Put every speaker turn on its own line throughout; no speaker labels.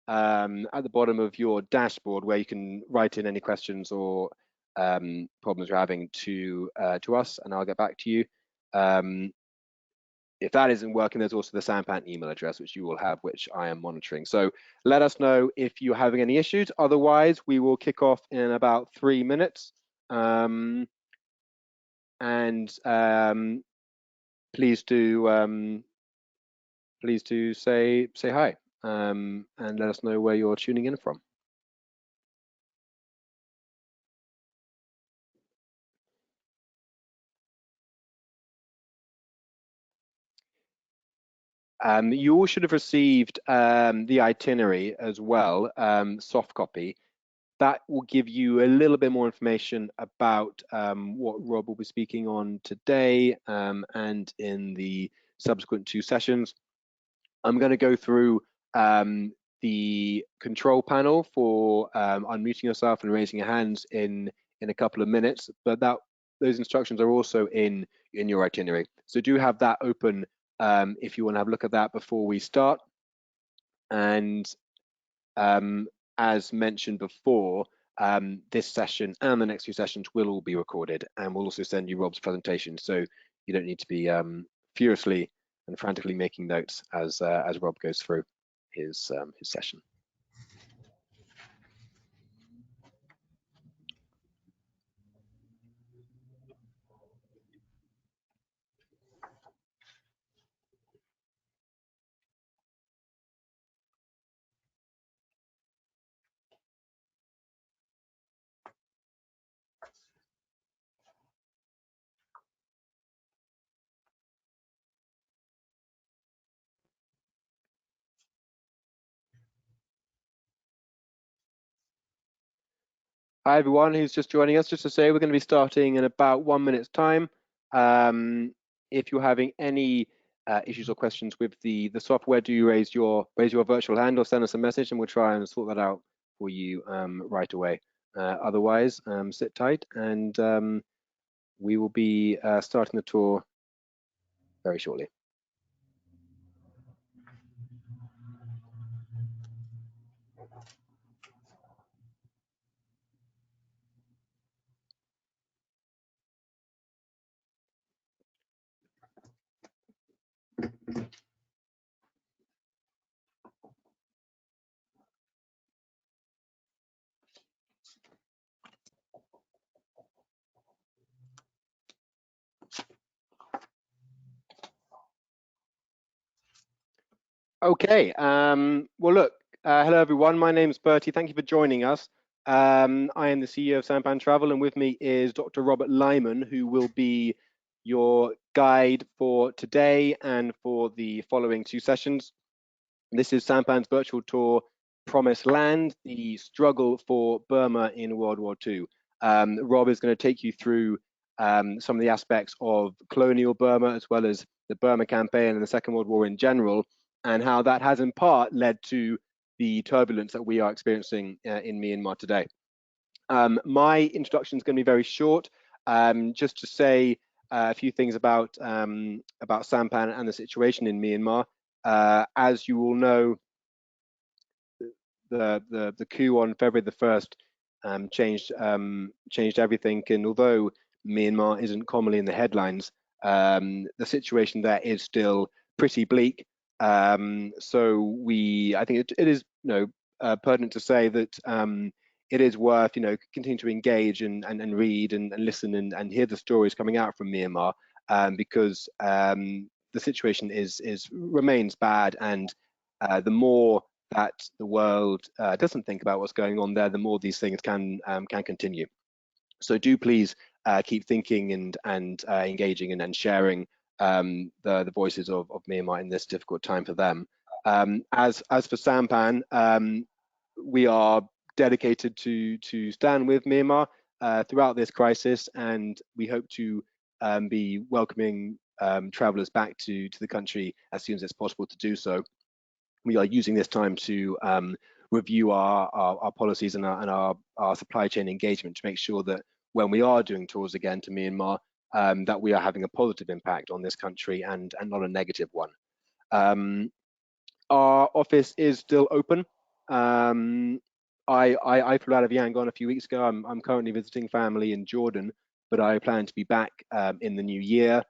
at the bottom of your dashboard, where you can write in any questions or problems you're having to us, and I'll get back to you. If that isn't working, there's also the Sampan email address, which you will have, which I am monitoring. So let us know if you're having any issues. Otherwise, we will kick off in about 3 minutes. Please do say hi, and let us know where you're tuning in from. You all should have received the itinerary as well, soft copy. That will give you a little bit more information about what Rob will be speaking on today and in the subsequent 2 sessions. I'm going to go through the control panel for unmuting yourself and raising your hands in a couple of minutes, but those instructions are also in your itinerary. So do have that open if you want to have a look at that before we start. And as mentioned before, this session and the next 2 sessions will all be recorded, and we'll also send you Rob's presentation, so you don't need to be furiously and frantically making notes as Rob goes through his session. Hi everyone who's just joining us. Just to say, we're going to be starting in about 1 minute's time. If you're having any issues or questions with the software, do raise your virtual hand or send us a message, and we'll try and sort that out for you right away. Otherwise, sit tight, and we will be starting the tour very shortly. Okay, well look, hello everyone, my name's Bertie, thank you for joining us. I am the CEO of Sampan Travel, and with me is Dr. Robert Lyman, who will be your guide for today and for the following 2 sessions. This is Sampan's virtual tour, Promised Land, the struggle for Burma in World War II. Rob is going to take you through some of the aspects of colonial Burma, as well as the Burma campaign and the Second World War in general, and how that has in part led to the turbulence that we are experiencing in Myanmar today. My introduction is going to be very short, just to say a few things about Sampan and the situation in Myanmar. As you all know, the coup on February the 1st changed everything, and although Myanmar isn't commonly in the headlines, the situation there is still pretty bleak. So I think it is pertinent to say that it is worth continuing to engage and read and listen and hear the stories coming out from Myanmar, because the situation remains bad, and the more that the world doesn't think about what's going on there, the more these things can continue. So do please keep thinking and engaging and sharing the voices of Myanmar in this difficult time for them. As for Sampan, we are dedicated to stand with Myanmar throughout this crisis, and we hope to be welcoming travelers back to the country as soon as it's possible to do so. We are using this time to review our policies and our supply chain engagement to make sure that when we are doing tours again to Myanmar, that we are having a positive impact on this country and not a negative one. Our office is still open. I flew out of Yangon a few weeks ago. I'm currently visiting family in Jordan, but I plan to be back in the new year.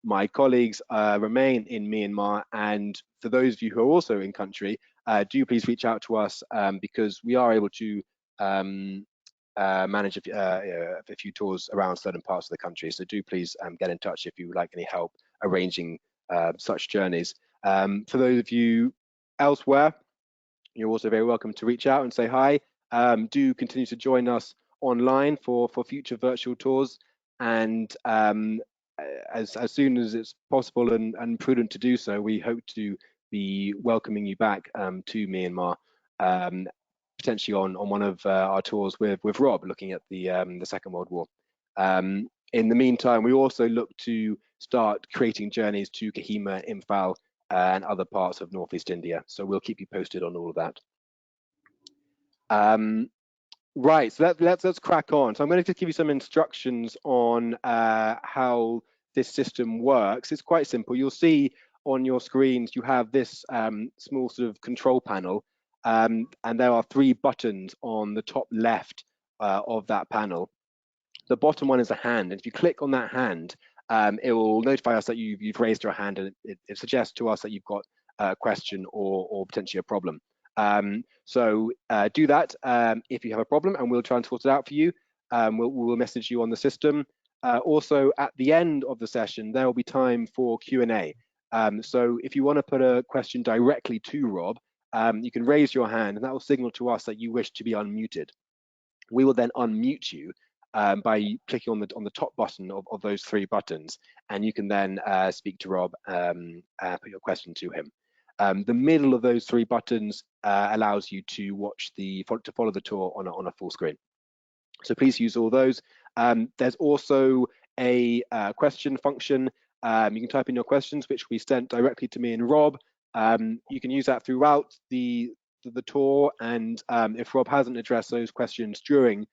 My colleagues remain in Myanmar, and for those of you who are also in country, do please reach out to us because we are able to manage a few tours around certain parts of the country. So do please get in touch if you would like any help arranging such journeys. For those of you elsewhere, you're also very welcome to reach out and say hi. Do continue to join us online for future virtual tours, and as soon as it's possible and prudent to do so, we hope to be welcoming you back to Myanmar, potentially on one of our tours with Rob, looking at the Second World War. In the meantime, we also look to start creating journeys to Kohima, Imphal, and other parts of Northeast India. So we'll keep you posted on all of that. Right, so let's crack on. So I'm going to just give you some instructions on how this system works. It's quite simple. You'll see on your screens you have this small sort of control panel, and there are 3 buttons on the top left of that panel. The bottom one is a hand, and if you click on that hand, it will notify us that you've raised your hand, and it suggests to us that you've got a question or potentially a problem. So do that if you have a problem, and we'll try and sort it out for you. We'll message you on the system. Also, at the end of the session, there will be time for Q&A. So if you want to put a question directly to Rob, you can raise your hand, and that will signal to us that you wish to be unmuted. We will then unmute you by clicking on the top button of those 3 buttons, and you can then speak to Rob, put your question to him. The middle of those 3 buttons allows you to follow the tour on a full screen. So please use all those. There's also a question function. You can type in your questions, which we sent directly to me and Rob. You can use that throughout the tour, and if Rob hasn't addressed those questions during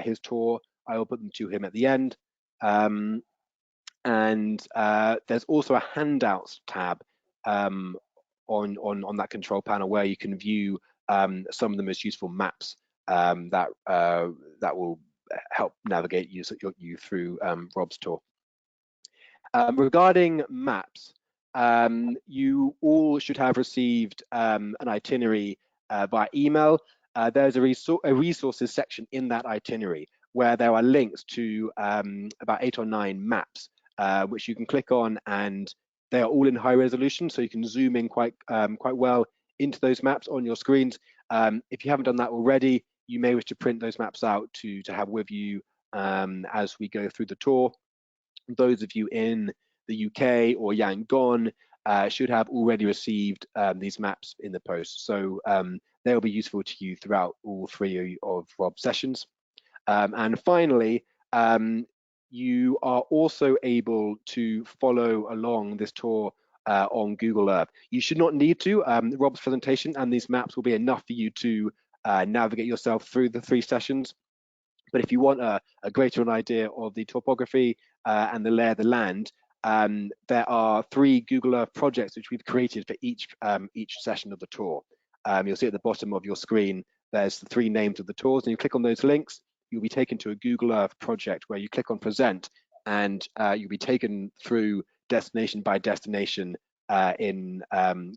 his tour, I will put them to him at the end. And there's also a handouts tab on that control panel where you can view some of the most useful maps that will help navigate you through Rob's tour. Regarding maps, you all should have received an itinerary by email. There's a resources section in that itinerary where there are links to about 8 or 9 maps, which you can click on, and they are all in high resolution, so you can zoom in quite well into those maps on your screens. If you haven't done that already, you may wish to print those maps out to have with you as we go through the tour. Those of you in the UK or Yangon should have already received these maps in the post, so they'll be useful to you throughout all 3 of Rob's sessions. And finally, you are also able to follow along this tour on Google Earth. You should not need to. Rob's presentation and these maps will be enough for you to navigate yourself through the 3 sessions. But if you want a greater idea of the topography and the lay of the land, there are 3 Google Earth projects which we've created for each session of the tour. You'll see at the bottom of your screen, there's the 3 names of the tours, and you click on those links, you'll be taken to a Google Earth project where you click on present, and you'll be taken through destination by destination in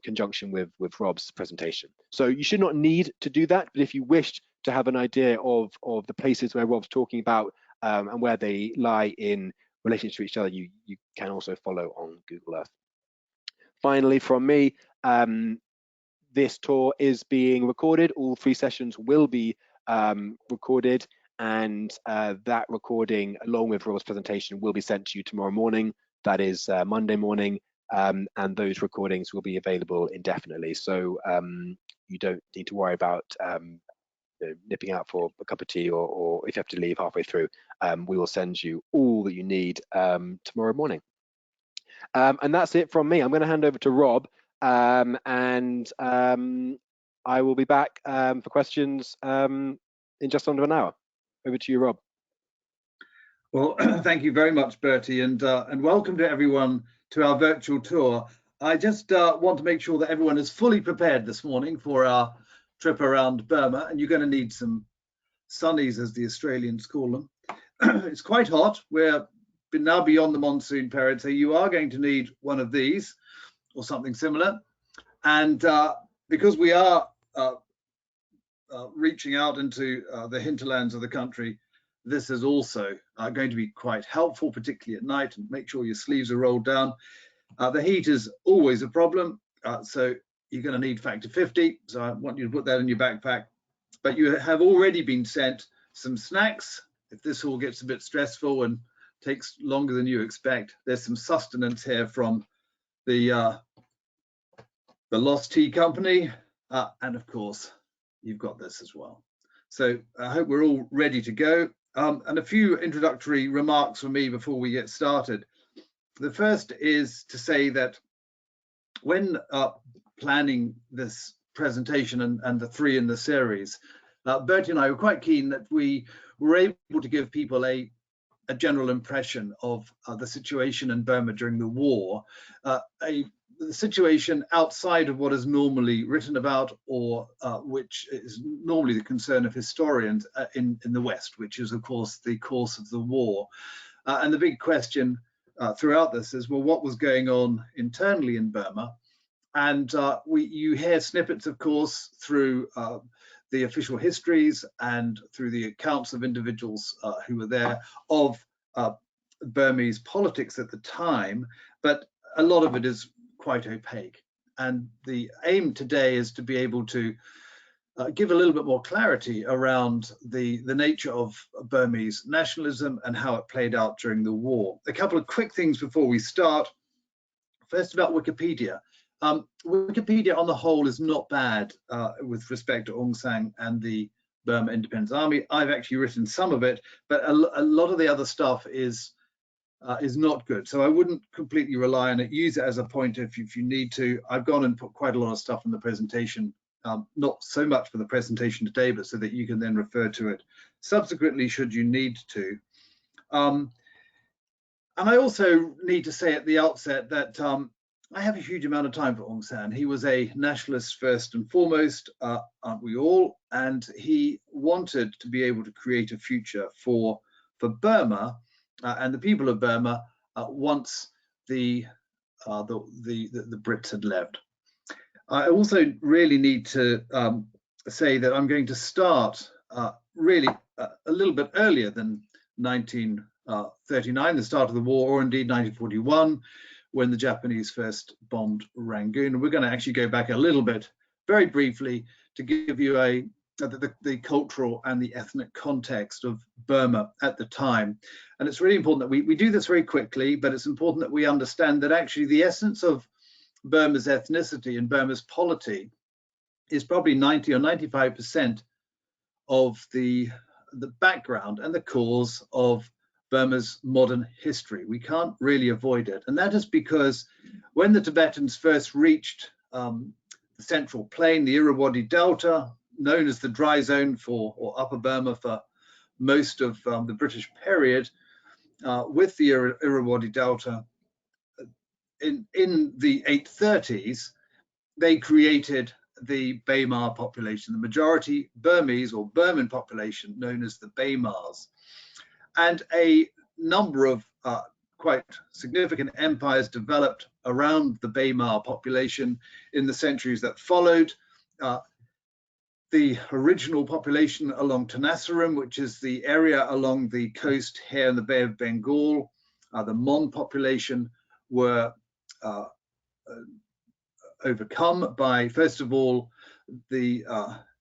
conjunction with Rob's presentation. So you should not need to do that, but if you wished to have an idea of the places where Rob's talking about and where they lie in relation to each other, you can also follow on Google Earth. Finally, from me, this tour is being recorded. All 3 sessions will be recorded, and that recording, along with Rob's presentation, will be sent to you tomorrow morning. That is Monday morning, and those recordings will be available indefinitely. So you don't need to worry about nipping out for a cup of tea, or if you have to leave halfway through. We will send you all that you need tomorrow morning. And that's it from me. I'm going to hand over to Rob, and I will be back for questions in just under an hour. Over to you, Rob.
Well, thank you very much, Bertie, and welcome to everyone to our virtual tour. I just want to make sure that everyone is fully prepared this morning for our trip around Burma, and you're going to need some sunnies, as the Australians call them. It's quite hot. We're now beyond the monsoon period, so you are going to need one of these or something similar. And because we are reaching out into the hinterlands of the country, this is also going to be quite helpful, particularly at night, and make sure your sleeves are rolled down. The heat is always a problem, so you're going to need factor 50. So I want you to put that in your backpack. But you have already been sent some snacks. If this all gets a bit stressful and takes longer than you expect, there's some sustenance here from the Lost Tea Company. And of course, you've got this as well. So I hope we're all ready to go. And a few introductory remarks from me before we get started. The first is to say that when planning this presentation and the three in the series, Bertie and I were quite keen that we were able to give people a general impression of the situation in Burma during the war, a situation outside of what is normally written about, or which is normally the concern of historians in the West, which is of course the course of the war. And the big question throughout this is, well, what was going on internally in Burma? And you hear snippets, of course, through the official histories and through the accounts of individuals who were there of Burmese politics at the time, but a lot of it is quite opaque. And the aim today is to be able to give a little bit more clarity around the nature of Burmese nationalism and how it played out during the war. A couple of quick things before we start. First, about Wikipedia. Wikipedia on the whole is not bad with respect to Aung San and the Burma Independence Army. I've actually written some of it, but a lot of the other stuff is not good. So I wouldn't completely rely on it. Use it as a pointer if you need to. I've gone and put quite a lot of stuff in the presentation, not so much for the presentation today, but so that you can then refer to it subsequently should you need to. And I also need to say at the outset that I have a huge amount of time for Aung San. He was a nationalist first and foremost, aren't we all? And he wanted to be able to create a future for Burma and the people of Burma once the Brits had left. I also really need to say that I'm going to start really a little bit earlier than 1939, the start of the war, or indeed 1941, when the Japanese first bombed Rangoon. We're going to actually go back a little bit, very briefly, to give you the cultural and the ethnic context of Burma at the time. And it's really important that we do this very quickly, but it's important that we understand that actually the essence of Burma's ethnicity and Burma's polity is probably 90 or 95% of the background and the cause of Burma's modern history. We can't really avoid it. And that is because when the Tibetans first reached the Central Plain, the Irrawaddy Delta, known as the dry zone or Upper Burma for most of the British period, with the Irrawaddy Delta, in the 830s, they created the Bamar population, the majority Burmese or Burman population known as the Bamars. And a number of quite significant empires developed around the Bamar population in the centuries that followed. The original population along Tenasserim, which is the area along the coast here in the Bay of Bengal, the Mon population, were overcome by, first of all, the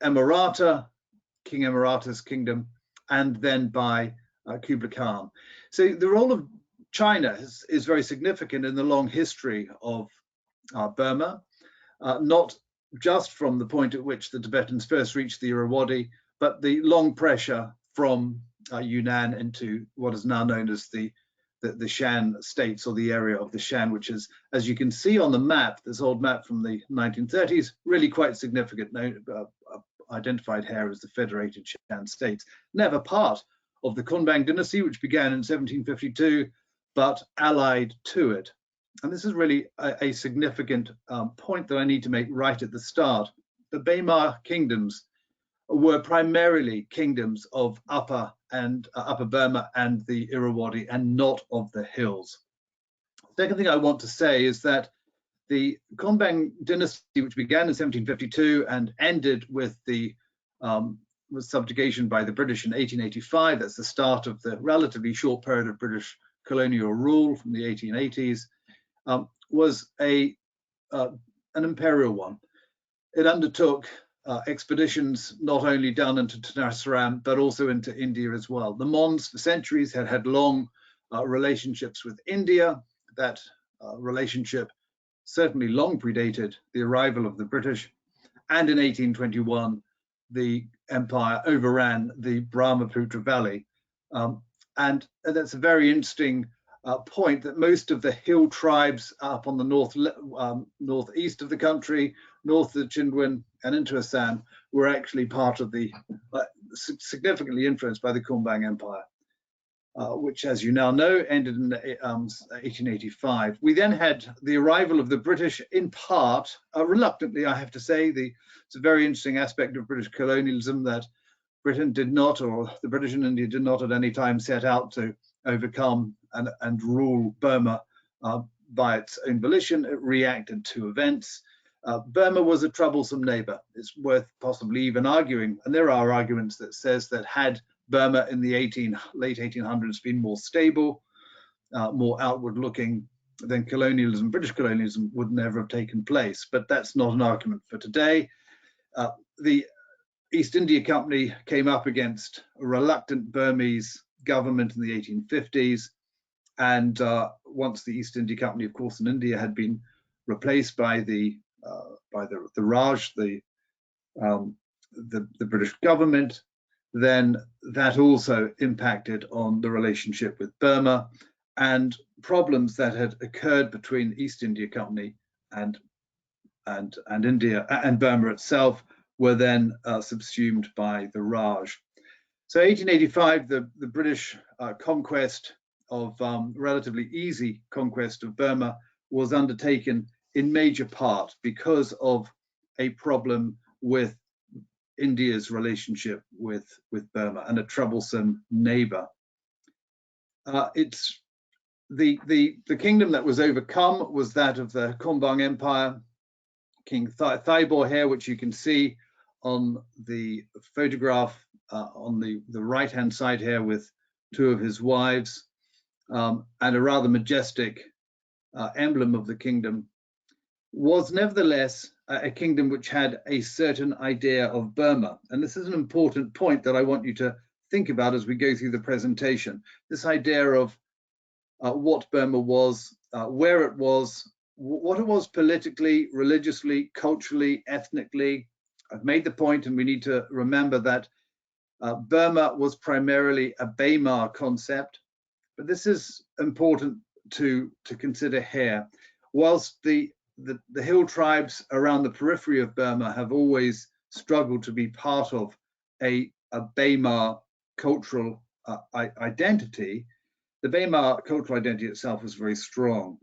Emirata, King Emirata's kingdom, and then by Kublai Khan. So the role of China is very significant in the long history of Burma, not just from the point at which the Tibetans first reached the Irrawaddy, but the long pressure from Yunnan into what is now known as the Shan states, or the area of the Shan, which is, as you can see on the map, this old map from the 1930s, really quite significant, identified here as the Federated Shan states, never part of the Kunbang dynasty, which began in 1752, but allied to it. And this is really a significant point that I need to make right at the start. the Bamar kingdoms were primarily kingdoms of Upper Burma and the Irrawaddy, and not of the hills. Second thing I want to say is that the Kombang dynasty, which began in 1752 and ended with the subjugation by the British in 1885, that's the start of the relatively short period of British colonial rule from the 1880s, was an imperial one. It undertook expeditions not only down into Tenasserim, but also into India as well. The Mons for centuries had had long relationships with India. That relationship certainly long predated the arrival of the British. And in 1821, the empire overran the Brahmaputra Valley. And that's a very interesting point, that most of the hill tribes up on the northeast of the country, north of the Chindwin and into Hsaya, were actually part of the, significantly influenced by the Kombang Empire, which, as you now know, ended in 1885. We then had the arrival of the British, in part, reluctantly, I have to say. It's a very interesting aspect of British colonialism that Britain did not, or the British in India did not at any time set out to overcome and rule Burma by its own volition. It reacted to events. Burma was a troublesome neighbor. It's worth possibly even arguing, and there are arguments that says that had Burma in the late 1800s been more stable, more outward looking, then colonialism, British colonialism, would never have taken place. But that's not an argument for today. The East India Company came up against a reluctant Burmese government in the 1850s. And once the East India Company, of course, in India had been replaced by the Raj, the British government, then that also impacted on the relationship with Burma, and problems that had occurred between the East India Company and India and Burma itself were then subsumed by the Raj. So 1885, the British conquest of relatively easy conquest of Burma was undertaken in major part because of a problem with India's relationship with Burma and a troublesome neighbor. It's the kingdom that was overcome was that of the Kombang Empire. King Thaibor here, which you can see on the photograph on the right-hand side here with two of his wives, and a rather majestic emblem of the kingdom, was nevertheless a kingdom which had a certain idea of Burma. And this is an important point that I want you to think about as we go through the presentation. This idea of what Burma was, where it was, what it was politically, religiously, culturally, ethnically. I've made the point, and we need to remember that Burma was primarily a Bamar concept, but this is important to consider here. Whilst the hill tribes around the periphery of Burma have always struggled to be part of a Bamar cultural identity, the Bamar cultural identity itself was very strong.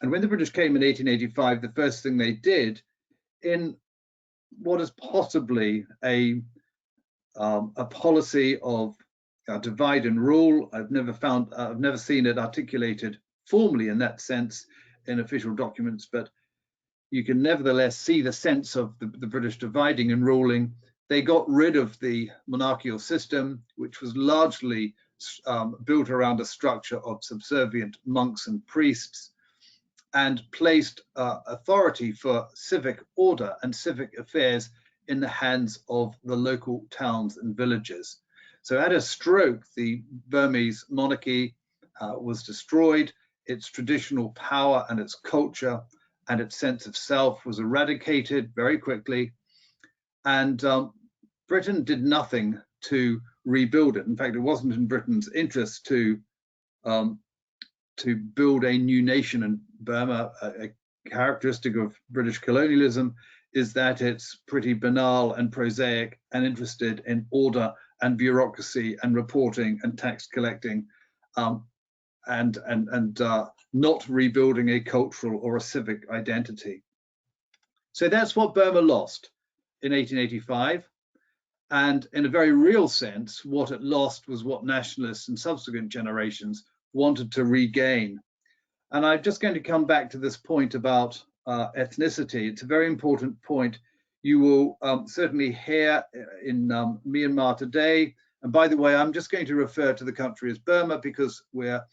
And when the British came in 1885, the first thing they did, in what is possibly a policy of divide and rule, I've never seen it articulated formally in that sense in official documents, but you can nevertheless see the sense of the British dividing and ruling. They got rid of the monarchical system, which was largely built around a structure of subservient monks and priests, and placed authority for civic order and civic affairs in the hands of the local towns and villages. So at a stroke, the Burmese monarchy was destroyed. Its traditional power and its culture and its sense of self was eradicated very quickly. And Britain did nothing to rebuild it. In fact, it wasn't in Britain's interest to build a new nation in Burma. A characteristic of British colonialism is that it's pretty banal and prosaic and interested in order and bureaucracy and reporting and tax collecting, and not rebuilding a cultural or a civic identity. So that's what Burma lost. in 1885. And in a very real sense, what it lost was what nationalists and subsequent generations wanted to regain. And I'm just going to come back to this point about ethnicity. It's a very important point. You will certainly hear in Myanmar today, and by the way, I'm just going to refer to the country as Burma because we're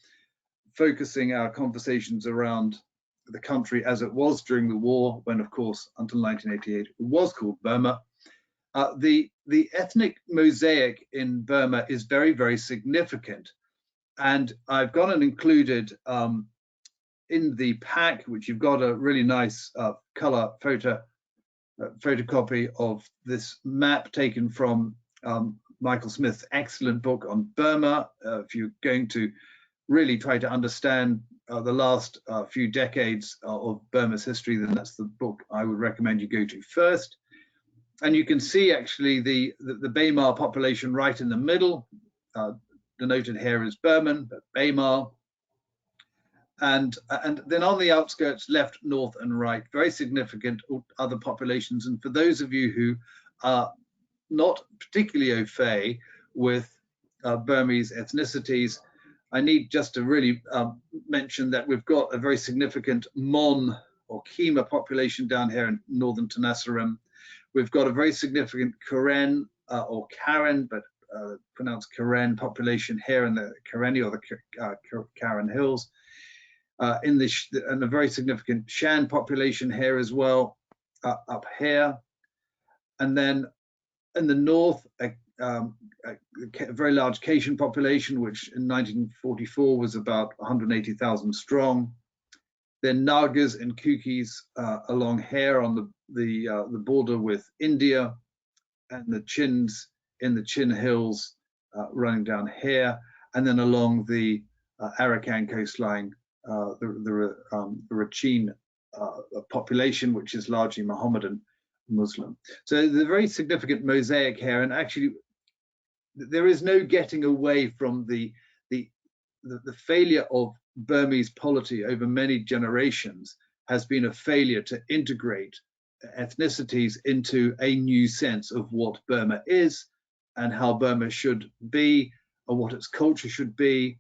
focusing our conversations around the country as it was during the war, when of course until 1988 it was called Burma. The ethnic mosaic in Burma is very, very significant. And I've gone and included in the pack, which you've got a really nice color photocopy of this map taken from Michael Smith's excellent book on Burma. If you're going to really try to understand the last few decades of Burma's history, then that's the book I would recommend you go to first. And you can see actually the Bamar population right in the middle, denoted here as Burman, but Bamar. And then on the outskirts, left, north, and right, very significant other populations. And for those of you who are not particularly au fait with Burmese ethnicities, I need just to really mention that we've got a very significant Mon or Kima population down here in northern Tenasserim. We've got a very significant Karen or Karen, but pronounced Karen population here in the Karenni or the Karen Hills. And a very significant Shan population here as well, up here. And then in the north, a very large Kachin population, which in 1944 was about 180,000 strong. Then Nagas and Kukis along here on the border with India, and the Chins in the Chin Hills running down here, and then along the Arakan coastline, the Rakhine population, which is largely Mohammedan Muslim. So the very significant mosaic here, and actually there is no getting away from the failure of Burmese polity over many generations has been a failure to integrate ethnicities into a new sense of what Burma is and how Burma should be, or what its culture should be.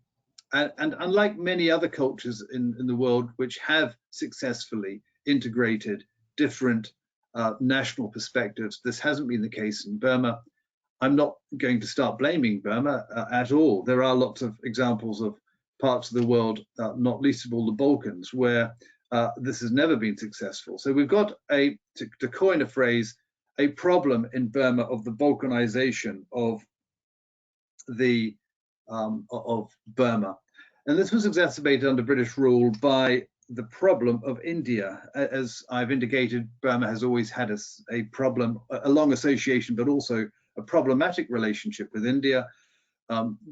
And unlike many other cultures in the world which have successfully integrated different national perspectives, this hasn't been the case in Burma. I'm not going to start blaming Burma at all. There are lots of examples of parts of the world, not least of all the Balkans, where this has never been successful. So we've got to coin a phrase, a problem in Burma of the Balkanization of Burma. And this was exacerbated under British rule by the problem of India. As I've indicated, Burma has always had a problem, a long association, but also a problematic relationship with India,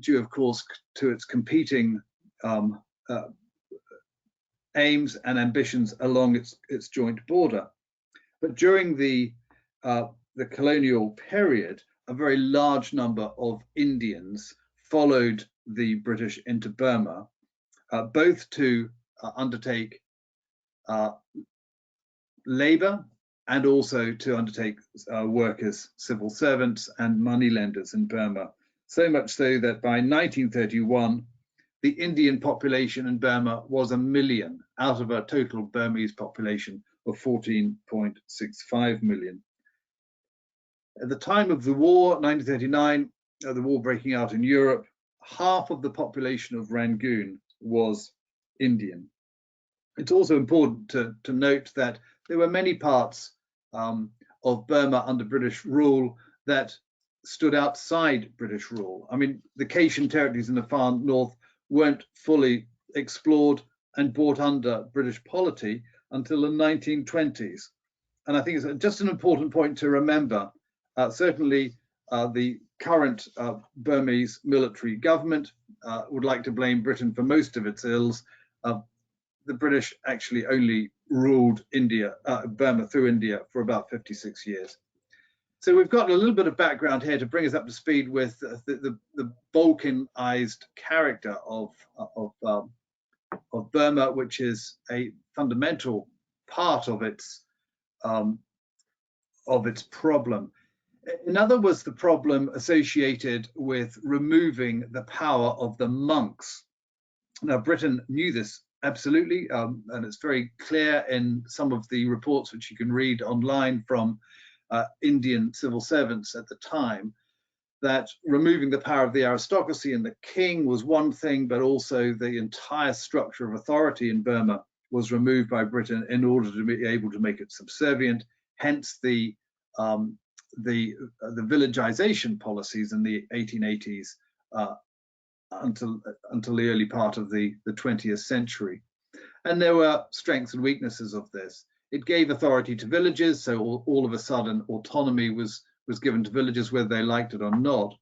due, of course, to its competing aims and ambitions along its joint border. But during the colonial period, a very large number of Indians followed the British into Burma, both to undertake labor and also to undertake work as civil servants and moneylenders in Burma. So much so that by 1931, the Indian population in Burma was 1 million out of a total Burmese population of 14.65 million. At the time of the war, 1939, the war breaking out in Europe, half of the population of Rangoon was Indian. It's also important to note that there were many parts of Burma under British rule that stood outside British rule. I mean, the Kachin territories in the far north weren't fully explored and brought under British polity until the 1920s. And I think it's just an important point to remember. Certainly, the current Burmese military government would like to blame Britain for most of its ills. The British actually only ruled Burma through India for about 56 years. So we've got a little bit of background here to bring us up to speed with the Balkanized character of Burma, which is a fundamental part of its its problem. Another was the problem associated with removing the power of the monks. Now, Britain knew this absolutely, and it's very clear in some of the reports which you can read online from Indian civil servants at the time, that removing the power of the aristocracy and the king was one thing, but also the entire structure of authority in Burma was removed by Britain in order to be able to make it subservient. Hence the villagization policies in the 1880s until the early part of the 20th century. And there were strengths and weaknesses of this. It gave authority to villages, so all of a sudden autonomy was given to villages whether they liked it or not.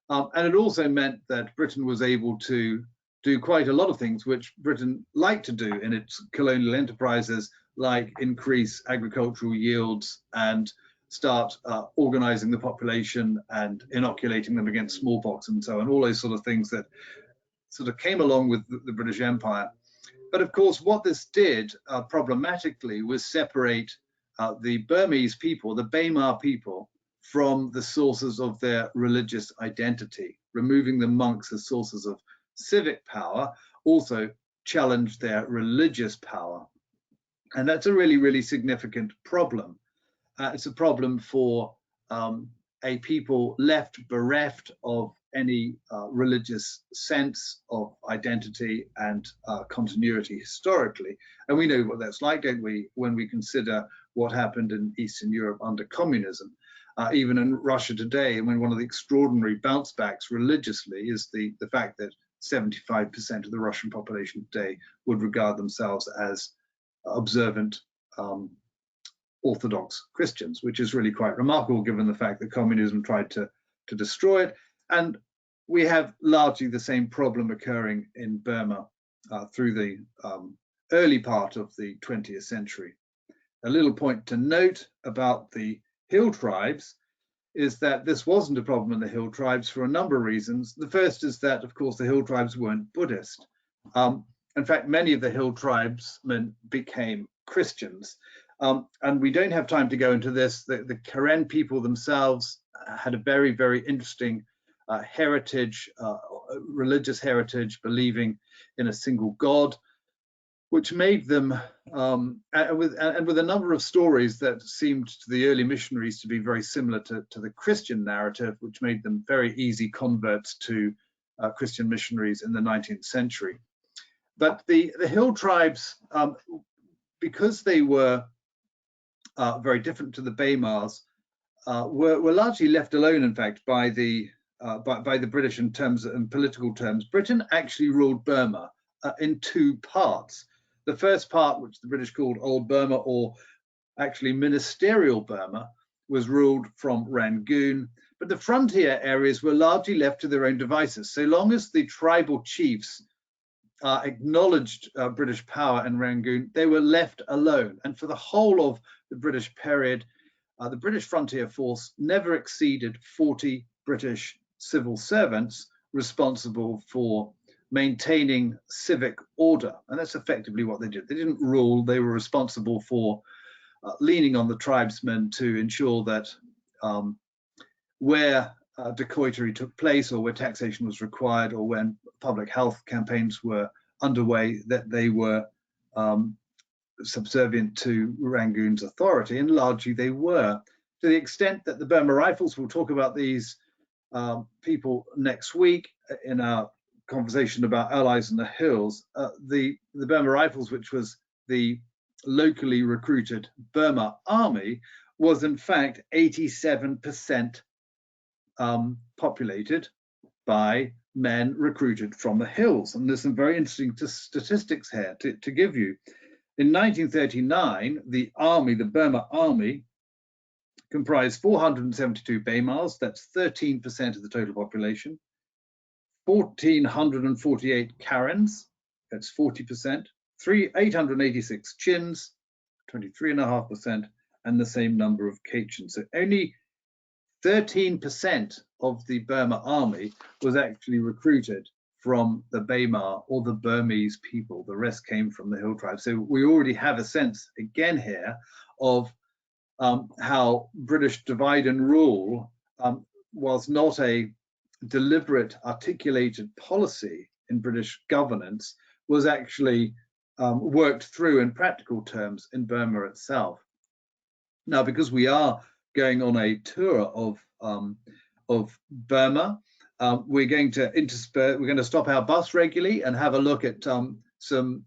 And it also meant that Britain was able to do quite a lot of things which Britain liked to do in its colonial enterprises, like increase agricultural yields and start organizing the population and inoculating them against smallpox and so on, all those sort of things that sort of came along with the British Empire. But of course, what this did problematically was separate the Burmese people, the Bamar people, from the sources of their religious identity. Removing the monks as sources of civic power also challenged their religious power. And that's a really, really significant problem. It's a problem for a people left bereft of any religious sense of identity and continuity historically. And we know what that's like, don't we, when we consider what happened in Eastern Europe under communism. Even in Russia today, I mean, one of the extraordinary bounce backs religiously is the fact that 75% of the Russian population today would regard themselves as observant Orthodox Christians, which is really quite remarkable given the fact that communism tried to destroy it. And we have largely the same problem occurring in Burma through the early part of the 20th century. A little point to note about the hill tribes is that this wasn't a problem in the hill tribes for a number of reasons. The first is that, of course, the hill tribes weren't Buddhist. In fact, many of the hill tribesmen became Christians. And we don't have time to go into this. The Karen people themselves had a very, very interesting heritage, religious heritage, believing in a single God, which made them, and with a number of stories that seemed to the early missionaries to be very similar to the Christian narrative, which made them very easy converts to Christian missionaries in the 19th century. But the hill tribes, because they were very different to the Bamars, were largely left alone, in fact, by the British in political terms. Britain actually ruled Burma in two parts. The first part, which the British called Old Burma, or actually ministerial Burma, was ruled from Rangoon, but the frontier areas were largely left to their own devices. So long as the tribal chiefs acknowledged British power in Rangoon, they were left alone. And for the whole of the British period, the British frontier force never exceeded 40 British civil servants responsible for maintaining civic order. And that's effectively what they did. They didn't rule, they were responsible for leaning on the tribesmen to ensure that where dacoity took place, or where taxation was required, or when public health campaigns were underway, that they were subservient to Rangoon's authority, and largely they were, to the extent that the Burma Rifles, we'll talk about these people next week in our conversation about allies in the hills. The Burma Rifles, which was the locally recruited Burma army, was in fact 87% populated by men recruited from the hills. And there's some very interesting statistics here to give you. In 1939, the army, the Burma army, comprised 472 Bamars, that's 13% of the total population, 1,448 Karens, that's 40%, 886 Chins, 23.5%, and the same number of Kachin. So only 13% of the Burma army was actually recruited from the Bamar or the Burmese people. The rest came from the hill tribes. So we already have a sense, again here, of how British divide and rule was not a deliberate, articulated policy in British governance, was actually worked through in practical terms in Burma itself. Now, because we are going on a tour of Burma, we're going to stop our bus regularly and have a look at some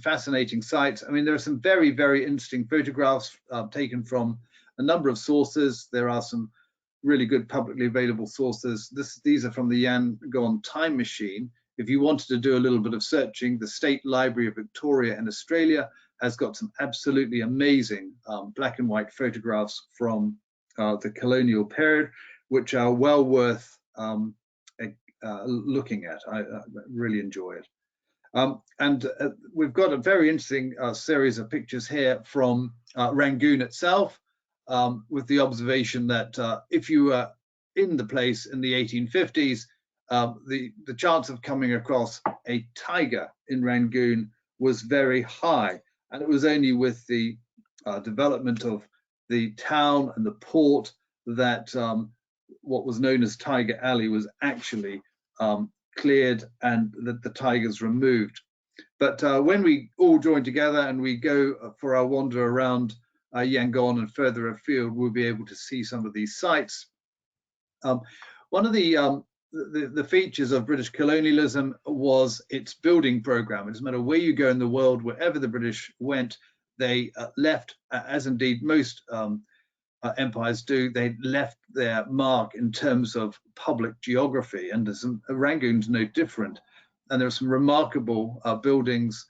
fascinating sites. I mean, there are some very, very interesting photographs taken from a number of sources. There are some really good publicly available sources. These are from the Yangon Time Machine. If you wanted to do a little bit of searching, the State Library of Victoria in Australia has got some absolutely amazing black and white photographs from the colonial period, which are well worth looking at. I really enjoy it. And we've got a very interesting series of pictures here from Rangoon itself, with the observation that if you were in the place in the 1850s, the chance of coming across a tiger in Rangoon was very high. And it was only with the development of the town and the port that what was known as Tiger Alley was actually cleared and that the tigers removed. But when we all join together and we go for our wander around Yangon and further afield, we'll be able to see some of these sites. One of the features of British colonialism was its building program. It doesn't matter where you go in the world, wherever the British went, they left, as indeed most empires do, they left their mark in terms of public geography, and Rangoon's no different. And there are some remarkable buildings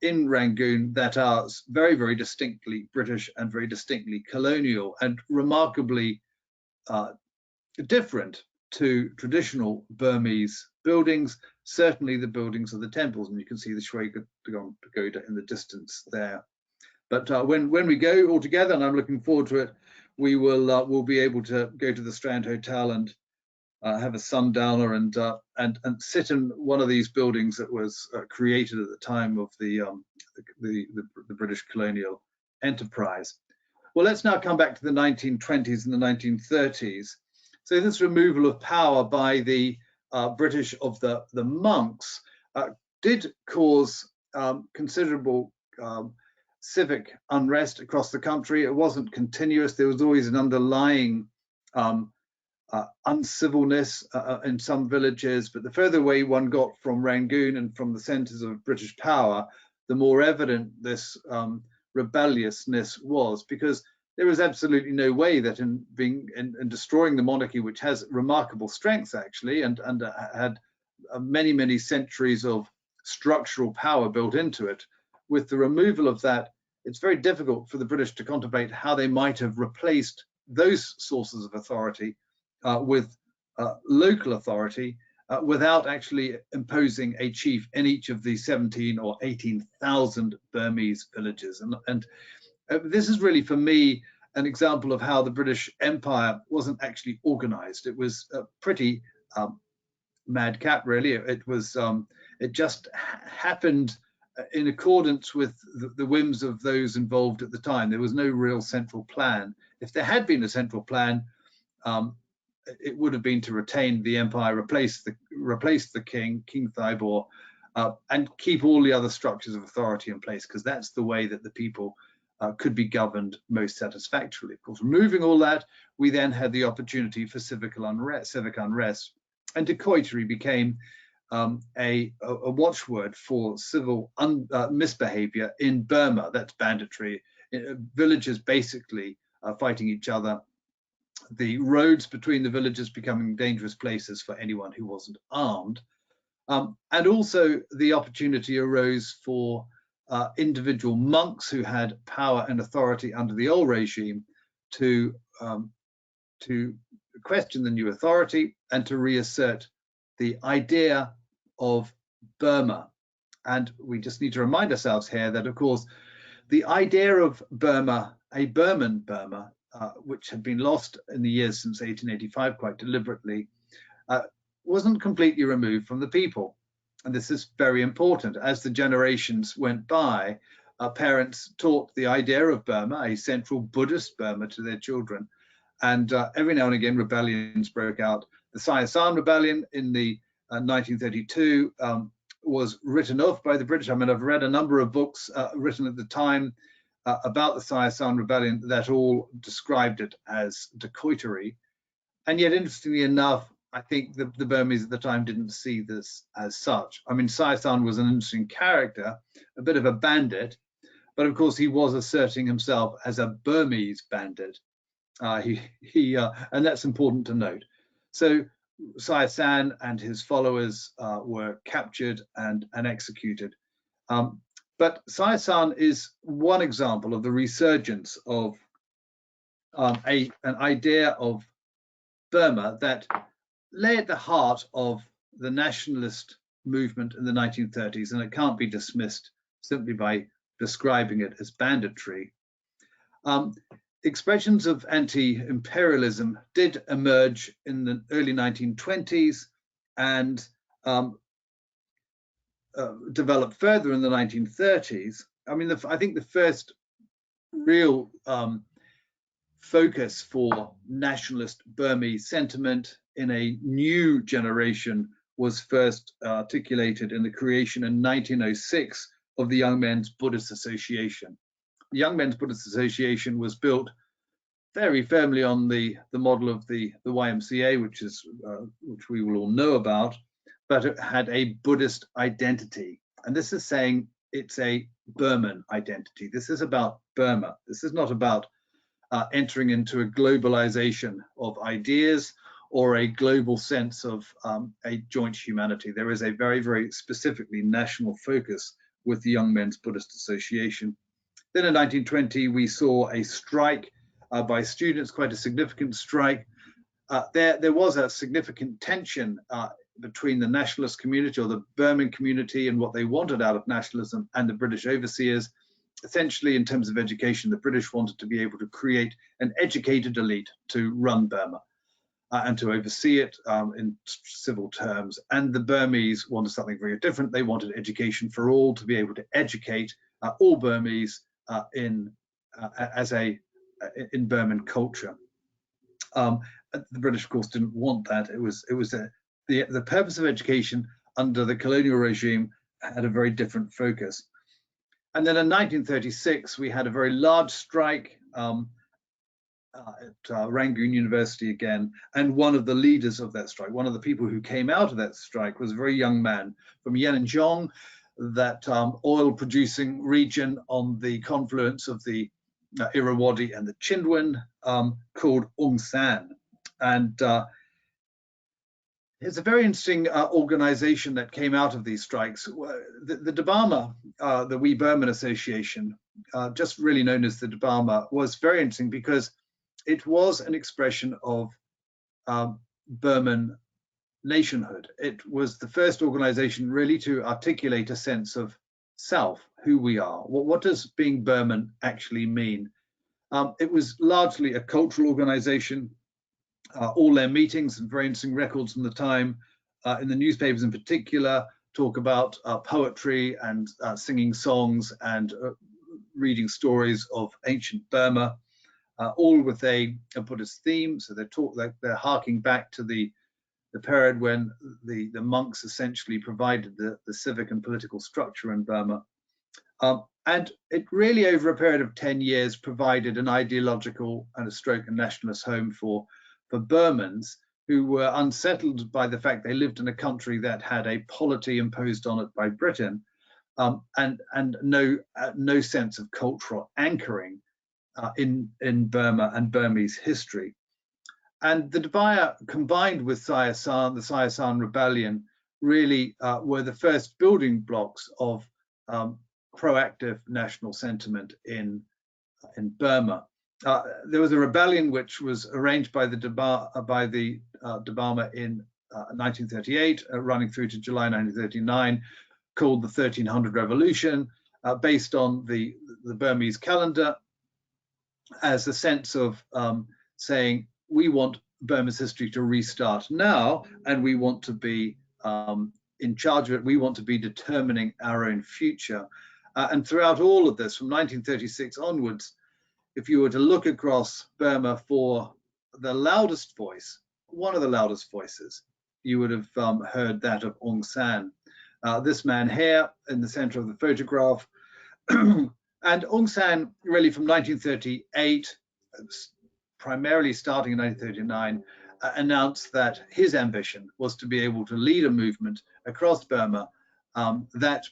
in Rangoon that are very, very distinctly British and very distinctly colonial and remarkably different to traditional Burmese buildings, certainly the buildings of the temples, and you can see the Shwe Pagoda in the distance there. But when we go all together, and I'm looking forward to it, we'll be able to go to the Strand Hotel and have a sundowner and sit in one of these buildings that was created at the time of the British colonial enterprise. Well, let's now come back to the 1920s and the 1930s. So this removal of power by the British of the monks did cause considerable civic unrest across the country. It wasn't continuous. There was always an underlying uncivilness in some villages, but the further away one got from Rangoon and from the centres of British power, the more evident this rebelliousness was, because there was absolutely no way that in destroying the monarchy, which has remarkable strengths actually, and had many centuries of structural power built into it, with the removal of that, it's very difficult for the British to contemplate how they might have replaced those sources of authority with local authority without actually imposing a chief in each of the 17 or 18,000 Burmese villages. And this is really, for me, an example of how the British Empire wasn't actually organized. It was pretty madcap, really. It just happened in accordance with the whims of those involved at the time. There was no real central plan. If there had been a central plan, it would have been to retain the empire, replace the king, King Thibor, and keep all the other structures of authority in place, because that's the way that the people could be governed most satisfactorily. Of course, removing all that, we then had the opportunity for civic unrest, and dacoity became a watchword for civil misbehavior in Burma. That's banditry. Villages basically fighting each other. The roads between the villages becoming dangerous places for anyone who wasn't armed. And also the opportunity arose for individual monks who had power and authority under the old regime to question the new authority and to reassert the idea of Burma. And we just need to remind ourselves here that, of course, the idea of Burma, a Burman Burma, which had been lost in the years since 1885 quite deliberately, wasn't completely removed from the people. And this is very important. As the generations went by, parents taught the idea of Burma, a central Buddhist Burma, to their children. And every now and again, rebellions broke out. The Hsaya San rebellion in the 1932 was written off by the British. I mean, I've read a number of books written at the time about the Hsaya San rebellion that all described it as dacoitery. And yet, interestingly enough, I think the Burmese at the time didn't see this as such. I mean, Hsaya San was an interesting character, a bit of a bandit, but of course he was asserting himself as a Burmese bandit. And that's important to note. So Hsaya San and his followers were captured and executed. But Hsaya San is one example of the resurgence of an idea of Burma that lay at the heart of the nationalist movement in the 1930s, and it can't be dismissed simply by describing it as banditry. Expressions of anti-imperialism did emerge in the early 1920s and developed further in the 1930s. I mean, I think the first real focus for nationalist Burmese sentiment in a new generation was first articulated in the creation in 1906 of the Young Men's Buddhist Association. The Young Men's Buddhist Association was built very firmly on the model of the YMCA, which we will all know about, but it had a Buddhist identity. And this is saying it's a Burman identity. This is about Burma. This is not about entering into a globalization of ideas or a global sense of a joint humanity. There is a very, very specifically national focus with the Young Men's Buddhist Association. Then in 1920, we saw a strike by students, quite a significant strike. There was a significant tension between the nationalist community or the Burman community and what they wanted out of nationalism and the British overseers. Essentially, in terms of education, the British wanted to be able to create an educated elite to run Burma and to oversee it in civil terms. And the Burmese wanted something very different. They wanted education for all, to be able to educate all Burmese in Burman culture. The British, of course, didn't want that. It was the purpose of education under the colonial regime had a very different focus. And then in 1936, we had a very large strike at Rangoon University again. And one of the leaders of that strike, one of the people who came out of that strike, was a very young man from Yenanjong, that oil-producing region on the confluence of the Irrawaddy and the Chindwin, called Aung San. And it's a very interesting organization that came out of these strikes. The Bamar, the We Burman Association, just really known as the Bamar, was very interesting because it was an expression of Burman nationhood. It was the first organization really to articulate a sense of self, who we are. What does being Burman actually mean? It was largely a cultural organization. All their meetings and very interesting records from the time, in the newspapers in particular, talk about poetry and singing songs and reading stories of ancient Burma, all with a Buddhist theme. So they're harking back to the period when the monks essentially provided the civic and political structure in Burma. And it really, over a period of 10 years, provided an ideological and a stroke and nationalist home for Burmans who were unsettled by the fact they lived in a country that had a polity imposed on it by Britain, and no sense of cultural anchoring in Burma and Burmese history. And the Dabaya, combined with Hsaya San, the Hsaya San rebellion, really were the first building blocks of proactive national sentiment in Burma. There was a rebellion which was arranged by the Dabama in 1938, running through to July 1939, called the 1300 Revolution, based on the Burmese calendar, as a sense of saying, we want Burma's history to restart now, and we want to be in charge of it. We want to be determining our own future. And throughout all of this, from 1936 onwards, if you were to look across Burma for the loudest voice, one of the loudest voices, you would have heard that of Aung San. This man here in the center of the photograph. And Aung San, really from 1938, primarily starting in 1939, announced that his ambition was to be able to lead a movement across Burma that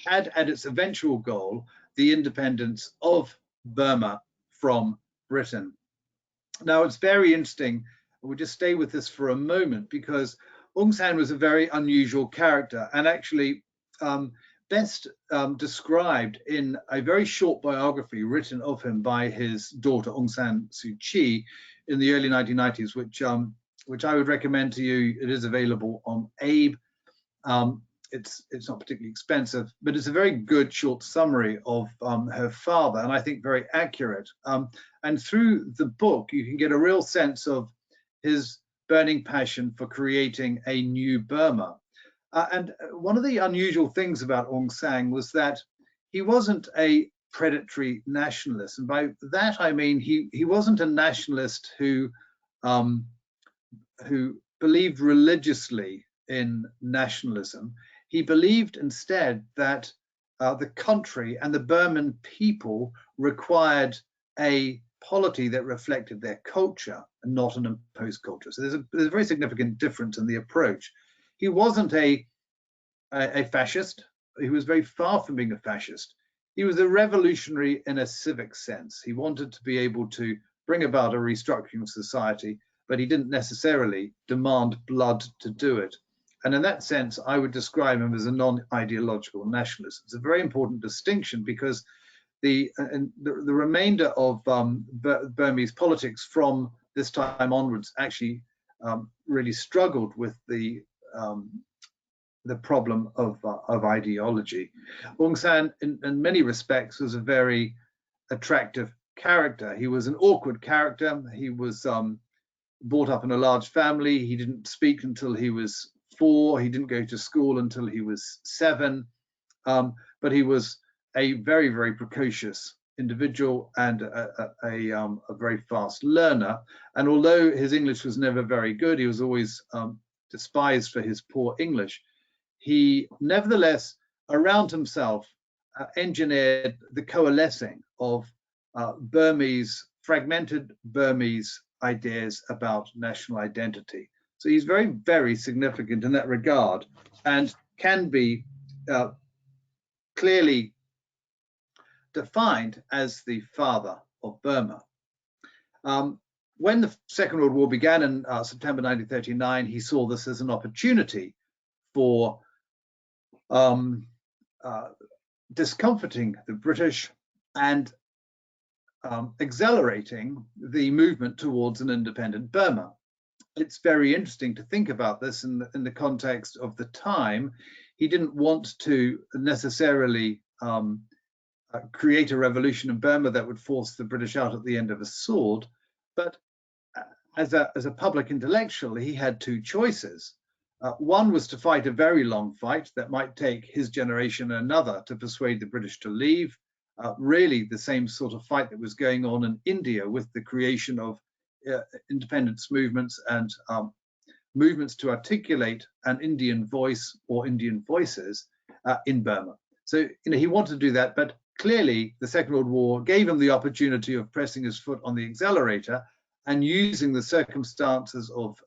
had at its eventual goal the independence of Burma from Britain. Now, it's very interesting. We'll just stay with this for a moment, because Aung San was a very unusual character, and actually best described in a very short biography written of him by his daughter Aung San Suu Kyi in the early 1990s, which I would recommend to you. It is available on ABE. It's not particularly expensive, but it's a very good short summary of her father, and I think very accurate. And through the book, you can get a real sense of his burning passion for creating a new Burma. And one of the unusual things about Aung San was that he wasn't a predatory nationalist. And by that, I mean, he wasn't a nationalist who believed religiously in nationalism. He believed instead that the country and the Burman people required a polity that reflected their culture and not an imposed culture. So there's a very significant difference in the approach. He wasn't a fascist. He was very far from being a fascist. He was a revolutionary in a civic sense. He wanted to be able to bring about a restructuring of society, but he didn't necessarily demand blood to do it. And in that sense, I would describe him as a non-ideological nationalist. It's a very important distinction, because the remainder of Burmese politics from this time onwards actually really struggled with the problem of ideology. Aung San, in many respects, was a very attractive character. He was an awkward character. He was brought up in a large family. He didn't speak until he was 4. He didn't go to school until he was 7. But he was a very, very precocious individual and a very fast learner. And although his English was never very good, he was always despised for his poor English. He nevertheless, around himself, engineered the coalescing of fragmented Burmese ideas about national identity. So he's very, very significant in that regard, and can be clearly defined as the father of Burma. When the Second World War began in September 1939, he saw this as an opportunity for discomforting the British and accelerating the movement towards an independent Burma. It's very interesting to think about this in the context of the time. He didn't want to necessarily create a revolution in Burma that would force the British out at the end of a sword, but as a public intellectual, he had two choices. One was to fight a very long fight that might take his generation and another to persuade the British to leave. Really the same sort of fight that was going on in India with the creation of independence movements and movements to articulate an Indian voice or Indian voices in Burma. So he wanted to do that, but clearly the Second World War gave him the opportunity of pressing his foot on the accelerator and using the circumstances of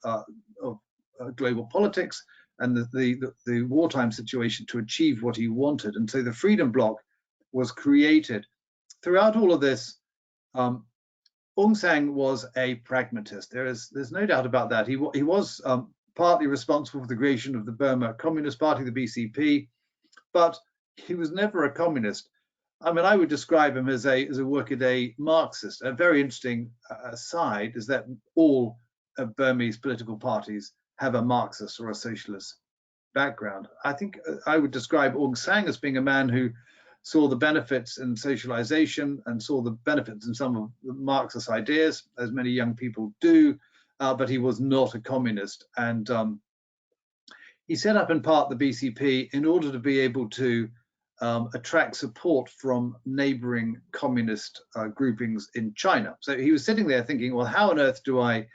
global politics and the wartime situation to achieve what he wanted. And so the Freedom Bloc was created. Throughout all of this, Aung San was a pragmatist. There's no doubt about that. He was partly responsible for the creation of the Burma Communist Party, the BCP, but he was never a communist. I mean, I would describe him as a workaday Marxist. A very interesting aside is that all Burmese political parties have a Marxist or a socialist background. I think I would describe Aung San as being a man who saw the benefits in socialization and saw the benefits in some of the Marxist ideas, as many young people do, but he was not a communist. And he set up in part the BCP in order to be able to attract support from neighboring communist groupings in China. So he was sitting there thinking, well, how on earth do I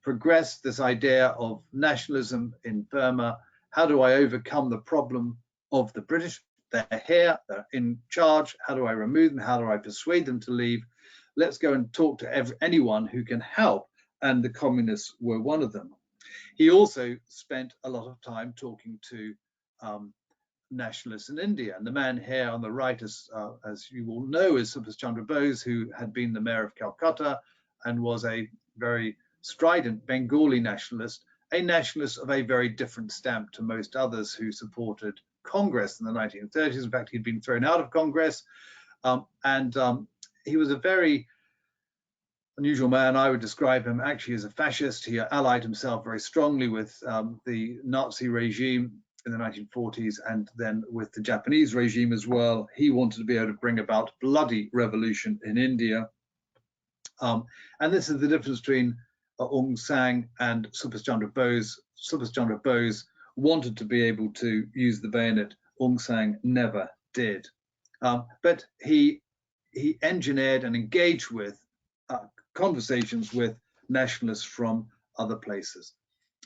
progress this idea of nationalism in Burma? How do I overcome the problem of the British? They're here, they're in charge. How do I remove them? How do I persuade them to leave? Let's go and talk to anyone who can help. And the communists were one of them. He also spent a lot of time talking to nationalists in India. And the man here on the right, as you all know, is Subhas Chandra Bose, who had been the mayor of Calcutta and was a very strident Bengali nationalist, a nationalist of a very different stamp to most others who supported Congress in the 1930s. In fact, he'd been thrown out of Congress. He was a very unusual man. I would describe him actually as a fascist. He allied himself very strongly with the Nazi regime in the 1940s and then with the Japanese regime as well. He wanted to be able to bring about bloody revolution in India. And this is the difference between Aung San and Subhas Chandra Bose. Subhas Chandra Bose wanted to be able to use the bayonet. Aung San never did. But he engineered and engaged with conversations with nationalists from other places.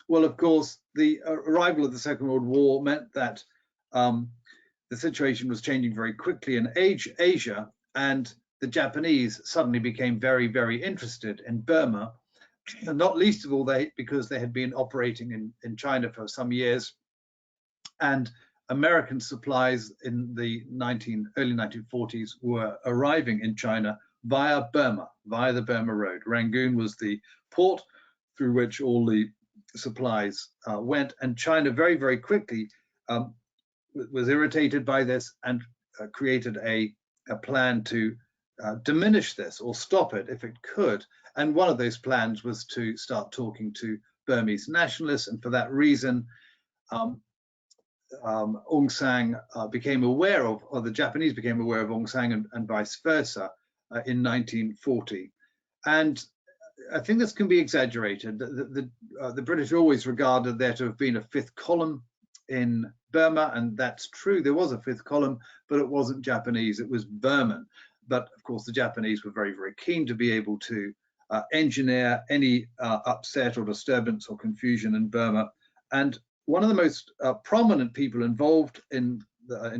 Well, of course, the arrival of the Second World War meant that the situation was changing very quickly in Asia, and the Japanese suddenly became very, very interested in Burma, and not least of all because they had been operating in China for some years, and American supplies in the early 1940s were arriving in China via Burma, via the Burma Road. Rangoon was the port through which all the supplies went, and China very, very quickly was irritated by this and created a plan to diminish this or stop it if it could. And one of those plans was to start talking to Burmese nationalists, and for that reason, Aung San became aware of, or the Japanese became aware of Aung San and vice versa in 1940. And I think this can be exaggerated. The British always regarded there to have been a fifth column in Burma, and that's true. There was a fifth column, but it wasn't Japanese, it was Burman. But of course, the Japanese were very, very keen to be able to engineer any upset or disturbance or confusion in Burma. And one of the most prominent people involved in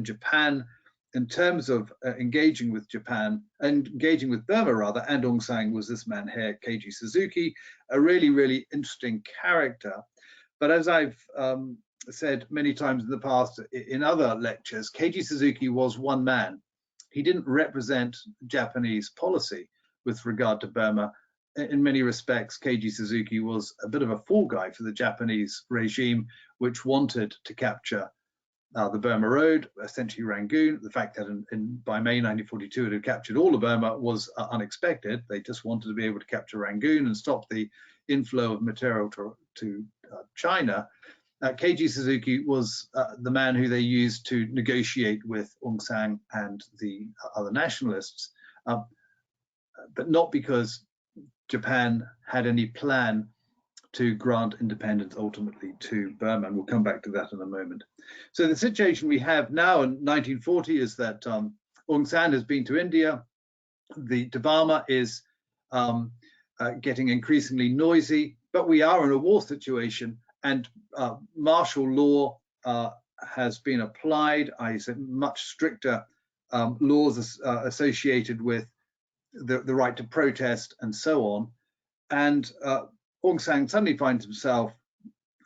Japan in terms of engaging with Japan and engaging with Burma rather, and Aung San, was this man here, Keiji Suzuki, a really, really interesting character. But as I've said many times in the past in other lectures, Keiji Suzuki was one man. He didn't represent Japanese policy with regard to Burma. In many respects, Keiji Suzuki was a bit of a fall guy for the Japanese regime, which wanted to capture the Burma Road, essentially Rangoon. The fact that by May 1942 it had captured all of Burma was unexpected. They just wanted to be able to capture Rangoon and stop the inflow of material to China. Keiji Suzuki was the man who they used to negotiate with Aung San and the other nationalists, but not because Japan had any plan to grant independence ultimately to Burma, and we'll come back to that in a moment. So the situation we have now in 1940 is that Aung San has been to India. The Burma is getting increasingly noisy, but we are in a war situation, and martial law has been applied. I said much stricter laws associated with the right to protest and so on. And Aung San suddenly finds himself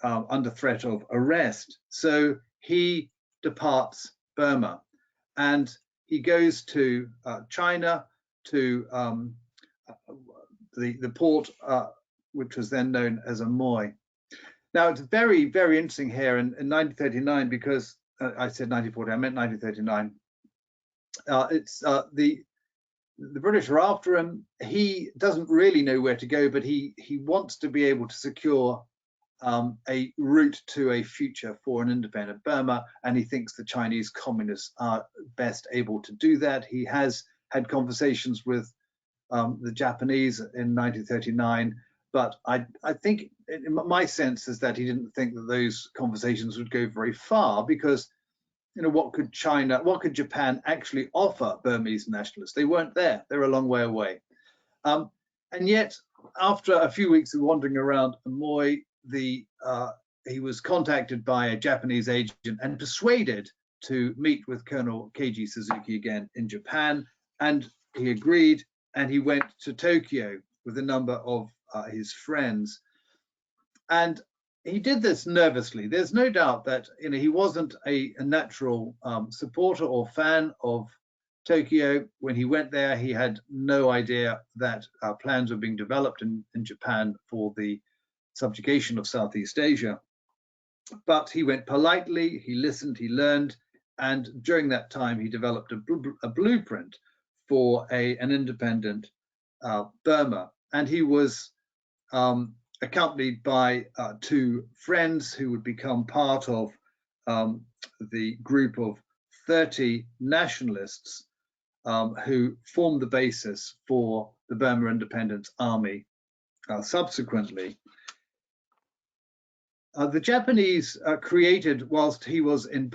under threat of arrest. So he departs Burma and he goes to China, to the port, which was then known as Amoy. Now, it's very, very interesting here in 1939, because I said 1940, I meant 1939. The British are after him. He doesn't really know where to go, but he wants to be able to secure a route to a future for an independent Burma, and he thinks the Chinese communists are best able to do that. He has had conversations with the Japanese in 1939, but I think my sense is that he didn't think that those conversations would go very far, because what could Japan actually offer Burmese nationalists? They weren't there. They were a long way away. And yet, after a few weeks of wandering around Amoy, he was contacted by a Japanese agent and persuaded to meet with Colonel Keiji Suzuki again in Japan. And he agreed, and he went to Tokyo with a number of his friends. And he did this nervously. There's no doubt that he wasn't a natural supporter or fan of Tokyo. When he went there, he had no idea that plans were being developed in Japan for the subjugation of Southeast Asia. But he went politely, he listened, he learned, and during that time he developed a blueprint for an independent Burma. And he was accompanied by two friends who would become part of the group of 30 nationalists who formed the basis for the Burma Independence Army subsequently. The Japanese created, whilst he was in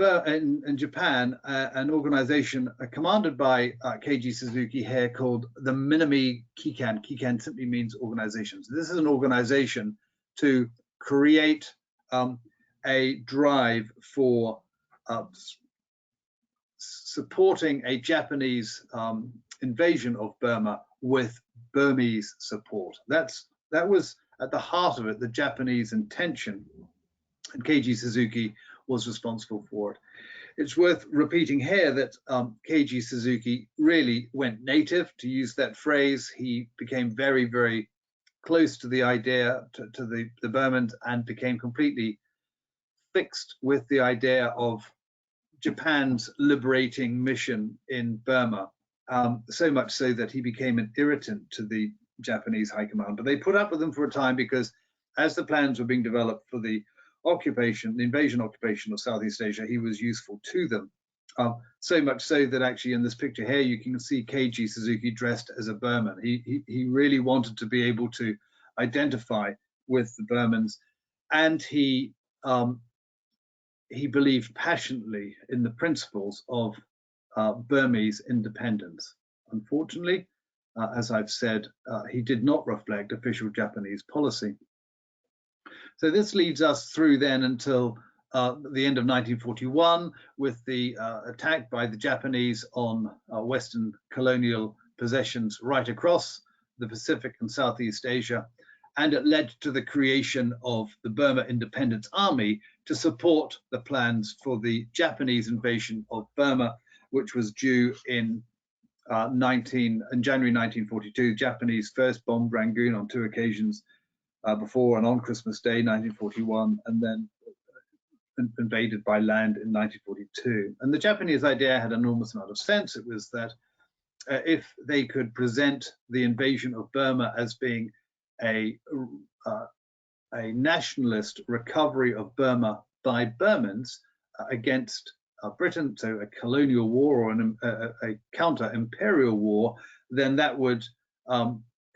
Japan, an organization commanded by Keiji Suzuki here called the Minami Kikan. Kikan simply means organizations. This is an organization to create a drive for supporting a Japanese invasion of Burma with Burmese support. That was at the heart of it, the Japanese intention, and Keiji Suzuki was responsible for it. It's worth repeating here that Keiji Suzuki really went native, to use that phrase. He became very, very close to the idea, to the Burmans, and became completely fixed with the idea of Japan's liberating mission in Burma, so much so that he became an irritant to the Japanese high command. But they put up with him for a time because as the plans were being developed for the invasion occupation of Southeast Asia, he was useful to them. So much so that actually in this picture here, you can see Keiji Suzuki dressed as a Burman. He really wanted to be able to identify with the Burmans, and he believed passionately in the principles of Burmese independence. Unfortunately, as I've said, he did not reflect official Japanese policy. So this leads us through then until the end of 1941, with the attack by the Japanese on Western colonial possessions right across the Pacific and Southeast Asia. And it led to the creation of the Burma Independence Army to support the plans for the Japanese invasion of Burma, which was due in January 1942. Japanese first bombed Rangoon on 2 occasions before and on Christmas Day 1941, and then invaded by land in 1942. And the Japanese idea had an enormous amount of sense. It was that if they could present the invasion of Burma as being a nationalist recovery of Burma by Burmans against Britain, so a colonial war or a counter-imperial war, then that would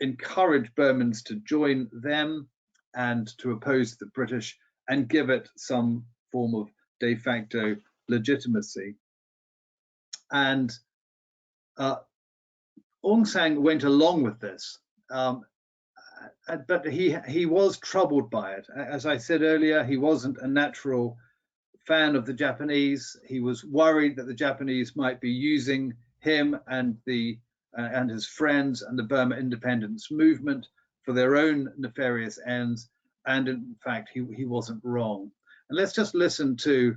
encourage Burmans to join them and to oppose the British and give it some form of de facto legitimacy. And Aung San went along with this, but he was troubled by it. As I said earlier, he wasn't a natural fan of the Japanese. He was worried that the Japanese might be using him and his friends and the Burma independence movement for their own nefarious ends. And in fact, he wasn't wrong. And let's just listen to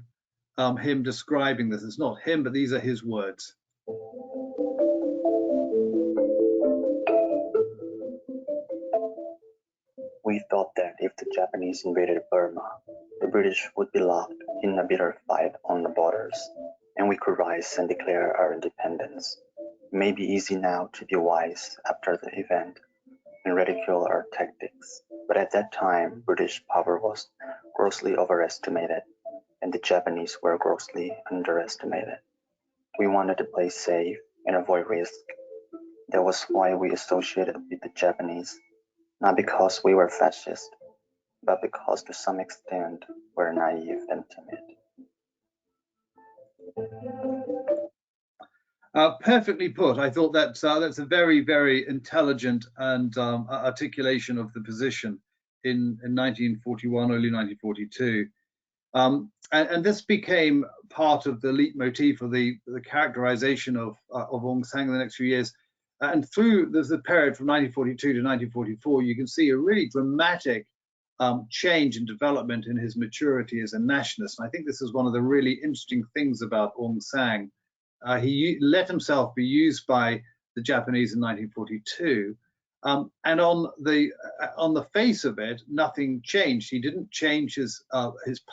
him describing this. It's not him, but these are his words.
We thought that if the Japanese invaded Burma, the British would be locked in a bitter fight on the borders, and we could rise and declare our independence. It may be easy now to be wise after the event and ridicule our tactics, but at that time, British power was grossly overestimated, and the Japanese were grossly underestimated. We wanted to play safe and avoid risk. That was why we associated with the Japanese, not because we were fascist, but because to some extent we're naive and timid.
Perfectly put. I thought that's a very, very intelligent and articulation of the position in 1941, early 1942. And this became part of the leitmotif of the characterization of Aung San in the next few years. And through the period from 1942 to 1944, you can see a really dramatic change and development in his maturity as a nationalist. And I think this is one of the really interesting things about Aung San. He let himself be used by the Japanese in 1942, and on the face of it, nothing changed. He didn't change his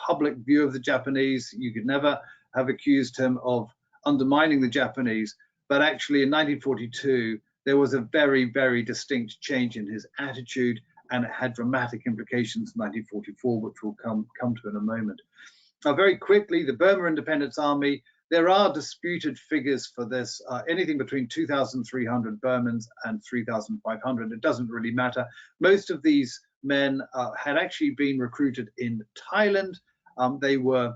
public view of the Japanese. You could never have accused him of undermining the Japanese. But actually, in 1942, there was a very, very distinct change in his attitude, and it had dramatic implications in 1944, which we'll come to in a moment. Now, very quickly, the Burma Independence Army. There are disputed figures for this, anything between 2,300 Burmans and 3,500. It doesn't really matter. Most of these men had actually been recruited in Thailand. They were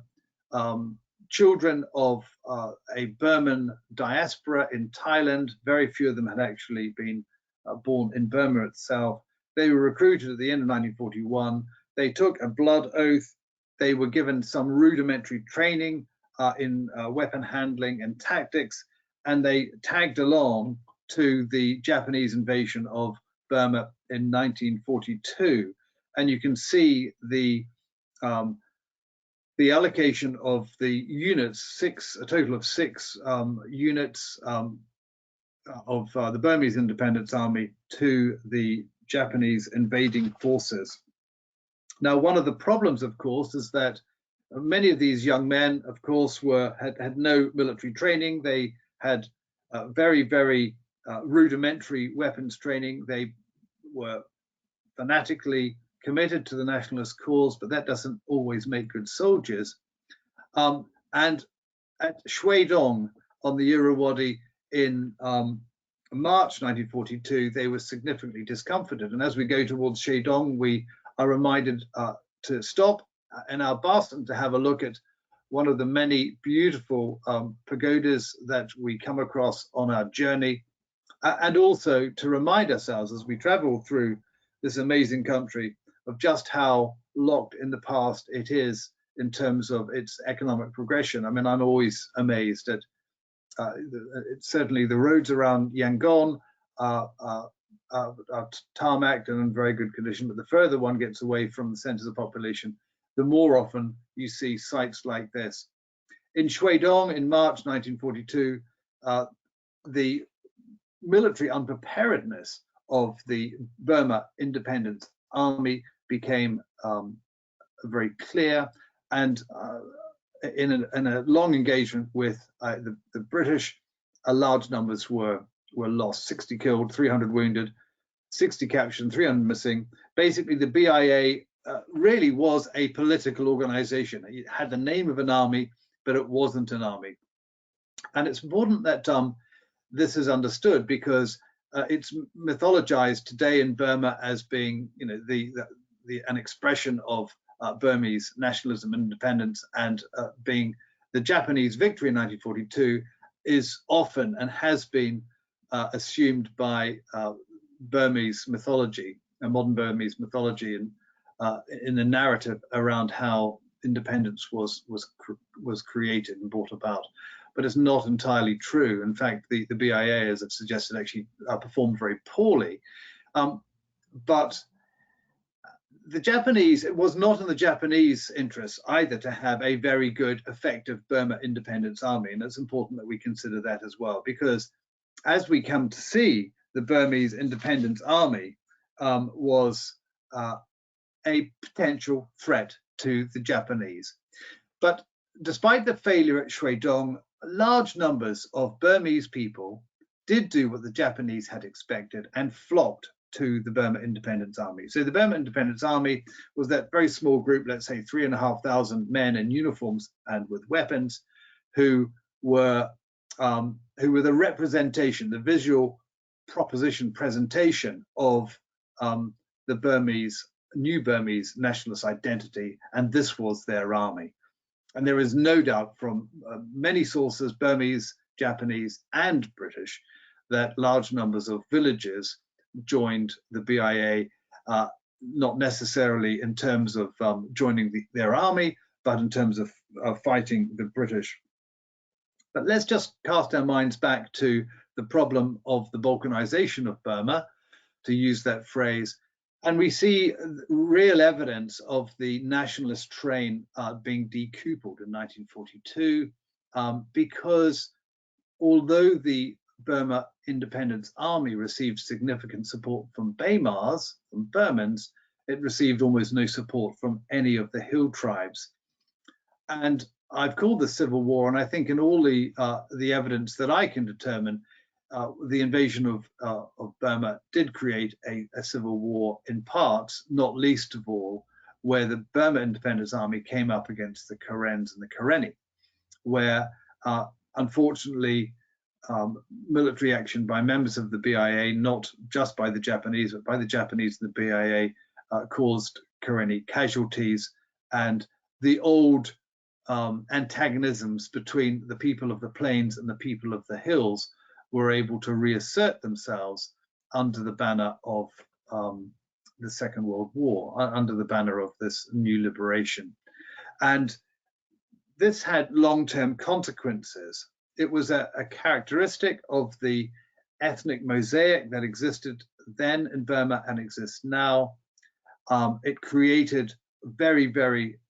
children of a Burman diaspora in Thailand. Very few of them had actually been born in Burma itself. They were recruited at the end of 1941. They took a blood oath. They were given some rudimentary training in weapon handling and tactics, and they tagged along to the Japanese invasion of Burma in 1942. And you can see the allocation of the units, a total of six units of the Burmese Independence Army to the Japanese invading forces. Now, one of the problems, of course, is that many of these young men, of course, had no military training. They had very, very rudimentary weapons training. They were fanatically committed to the nationalist cause, but that doesn't always make good soldiers. And at Shui Dong on the Irrawaddy in March 1942, they were significantly discomfited. And as we go towards Shui Dong, we are reminded to stop in our bus and to have a look at one of the many beautiful pagodas that we come across on our journey, and also to remind ourselves as we travel through this amazing country of just how locked in the past it is in terms of its economic progression. I mean, I'm always amazed at certainly the roads around Yangon are tarmacked and in very good condition, but the further one gets away from the centers of population, the more often you see sites like this. In Shui Dong in March 1942, the military unpreparedness of the Burma Independence Army became very clear, and in a long engagement with the British, large numbers were lost, 60 killed, 300 wounded, 60 captured, 300 missing. Basically, the BIA really was a political organization. It had the name of an army, but it wasn't an army. And it's important that this is understood, because it's mythologized today in Burma as being, you know, an expression of Burmese nationalism and independence, and being the Japanese victory in 1942 is often and has been assumed by Burmese mythology, modern Burmese mythology, and in the narrative around how independence was created and brought about. But it's not entirely true. In fact, the BIA, as I've suggested, actually performed very poorly. But the Japanese, it was not in the Japanese interest either to have a very good, effective Burma Independence Army. And it's important that we consider that as well, because as we come to see, the Burmese Independence Army was a potential threat to the Japanese. But despite the failure at Shui Dong, large numbers of Burmese people did do what the Japanese had expected and flocked to the Burma Independence Army. So the Burma Independence Army was that very small group, let's say 3,500 men in uniforms and with weapons, who were the representation, the visual presentation of the new Burmese nationalist identity, and this was their army. And there is no doubt from many sources, Burmese, Japanese, and British, that large numbers of villages joined the BIA, not necessarily in terms of joining their army, but in terms of fighting the British. But let's just cast our minds back to the problem of the balkanization of Burma, to use that phrase, and we see real evidence of the nationalist train being decoupled in 1942, because although the Burma Independence Army received significant support from Bamars, from Burmans, it received almost no support from any of the hill tribes. And I've called the civil war, and I think in all the evidence that I can determine, the invasion of Burma did create a civil war in parts, not least of all where the Burma Independence Army came up against the Karens and the Karenni, where unfortunately military action by members of the BIA, not just by the Japanese, but by the Japanese and the BIA, caused Karenni casualties, and the old antagonisms between the people of the plains and the people of the hills were able to reassert themselves under the banner of the Second World War, under the banner of this new liberation. And this had long-term consequences. It was a characteristic of the ethnic mosaic that existed then in Burma and exists now. It created very, very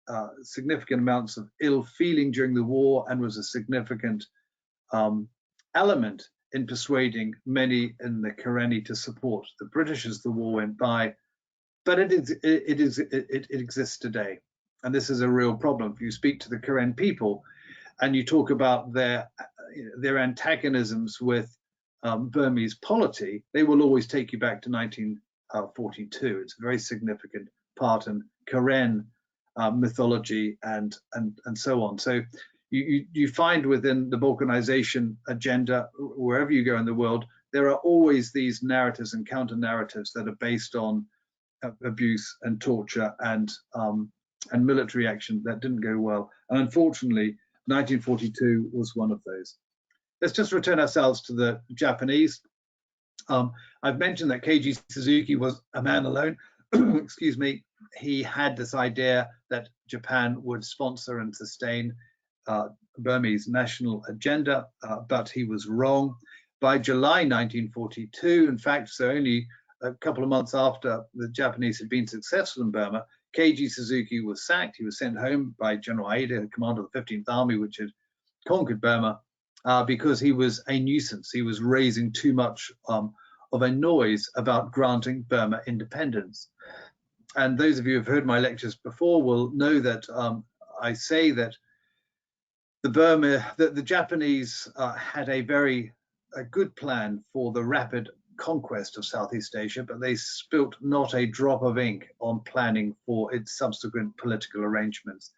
significant amounts of ill feeling during the war, and was a significant element in persuading many in the Karenni to support the British as the war went by. But it exists today, and this is a real problem. If you speak to the Karen people and you talk about their antagonisms with Burmese polity, they will always take you back to 1942. It's a very significant part in Karen mythology and so on. So you find within the balkanization agenda, wherever you go in the world, there are always these narratives and counter narratives that are based on abuse and torture and military action that didn't go well. And unfortunately, 1942 was one of those. Let's just return ourselves to the Japanese. I've mentioned that Keiji Suzuki was a man alone. Excuse me. He had this idea that Japan would sponsor and sustain Burmese national agenda, but he was wrong. By July 1942, in fact, so only a couple of months after the Japanese had been successful in Burma, Keiji Suzuki was sacked. He was sent home by General Aida, commander of the 15th Army, which had conquered Burma, because he was a nuisance. He was raising too much of a noise about granting Burma independence. And those of you who have heard my lectures before will know that I say that the Japanese had a very good plan for the rapid conquest of Southeast Asia, but they spilt not a drop of ink on planning for its subsequent political arrangements.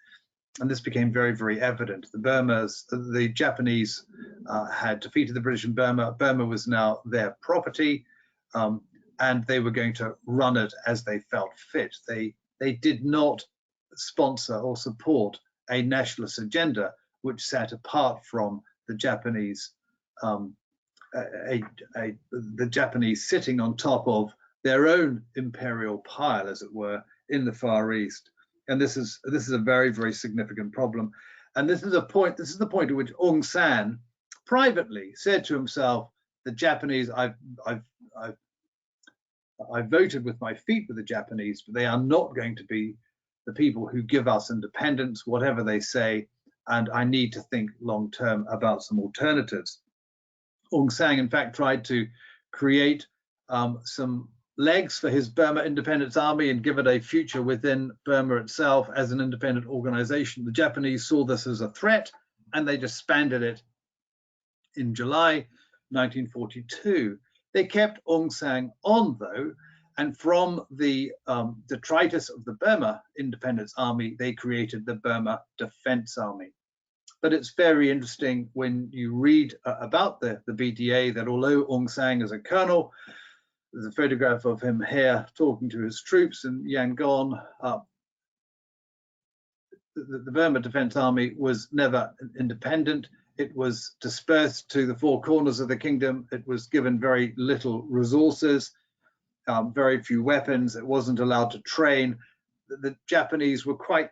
And this became very, very evident. The Japanese had defeated the British in Burma. Burma was now their property, and they were going to run it as they felt fit. They did not sponsor or support a nationalist agenda which sat apart from the Japanese, the Japanese sitting on top of their own imperial pile, as it were, in the Far East. And this is a very, very significant problem. And this is the point at which Aung San privately said to himself, the Japanese, I voted with my feet with the Japanese, but they are not going to be the people who give us independence, whatever they say, and I need to think long term about some alternatives. Aung San, in fact, tried to create some legs for his Burma Independence Army and give it a future within Burma itself as an independent organization. The Japanese saw this as a threat, and they disbanded it in July 1942. They kept Aung San on, though, and from the detritus of the Burma Independence Army, they created the Burma Defense Army. But it's very interesting when you read about the BDA that although Aung San is a colonel, there's a photograph of him here talking to his troops in Yangon. the Burma Defence Army was never independent. It was dispersed to the four corners of the kingdom. It was given very little resources, very few weapons. It wasn't allowed to train. The Japanese were quite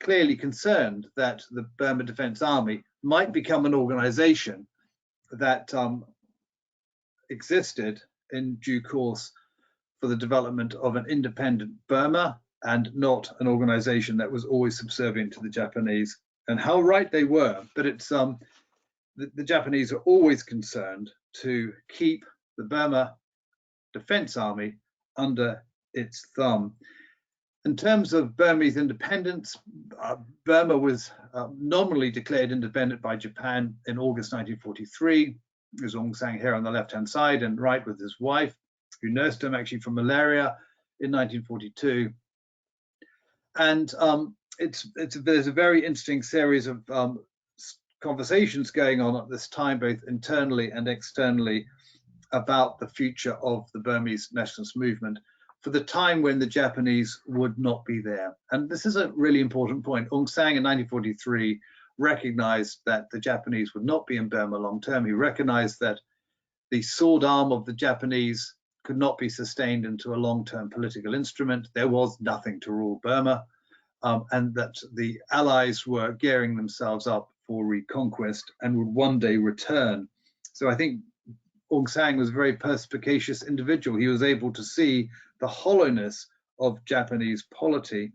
clearly concerned that the Burma Defence Army might become an organization that existed in due course for the development of an independent Burma, and not an organization that was always subservient to the Japanese. And how right they were, but it's the Japanese are always concerned to keep the Burma Defence Army under its thumb. In terms of Burmese independence, Burma was nominally declared independent by Japan in August 1943. There's Aung San here on the left-hand side and right with his wife, who nursed him actually from malaria in 1942. And there's a very interesting series of conversations going on at this time, both internally and externally, about the future of the Burmese nationalist movement for the time when the Japanese would not be there. And this is a really important point. Aung San in 1943 recognized that the Japanese would not be in Burma long term. He recognized that the sword arm of the Japanese could not be sustained into a long-term political instrument. There was nothing to rule Burma, and that the Allies were gearing themselves up for reconquest and would one day return. So I think Aung San was a very perspicacious individual. He was able to see the hollowness of Japanese polity.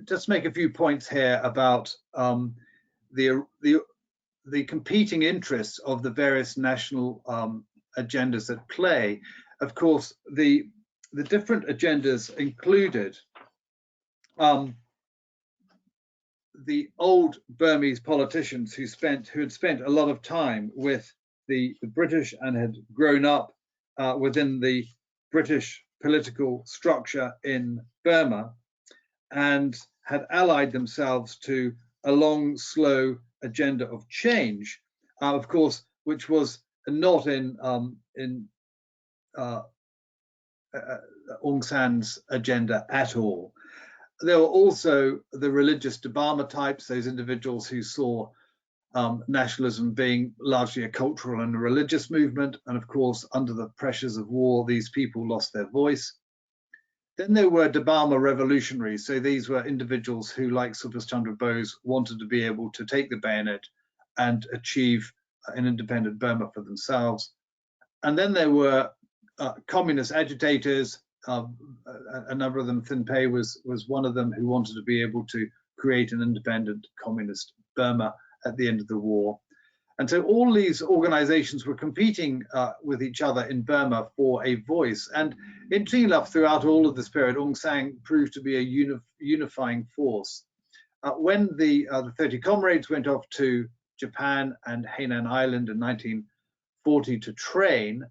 Just make a few points here about the competing interests of the various national agendas at play. Of course, the different agendas included the old Burmese politicians who had spent a lot of time with the British and had grown up within the British political structure in Burma, and had allied themselves to a long, slow agenda of change, of course, which was not in Aung San's agenda at all. There were also the religious Bamar types, those individuals who saw nationalism being largely a cultural and a religious movement. And of course, under the pressures of war, these people lost their voice. Then there were Bamar revolutionaries. So these were individuals who, like Subhas Chandra Bose, wanted to be able to take the bayonet and achieve an independent Burma for themselves. And then there were communist agitators. A number of them, Thin Pei was one of them, who wanted to be able to create an independent communist Burma at the end of the war. And so all these organizations were competing with each other in Burma for a voice. And interestingly enough, throughout all of this period, Aung San proved to be a unifying force. When the 30 Comrades went off to Japan and Hainan Island in 1940 to train,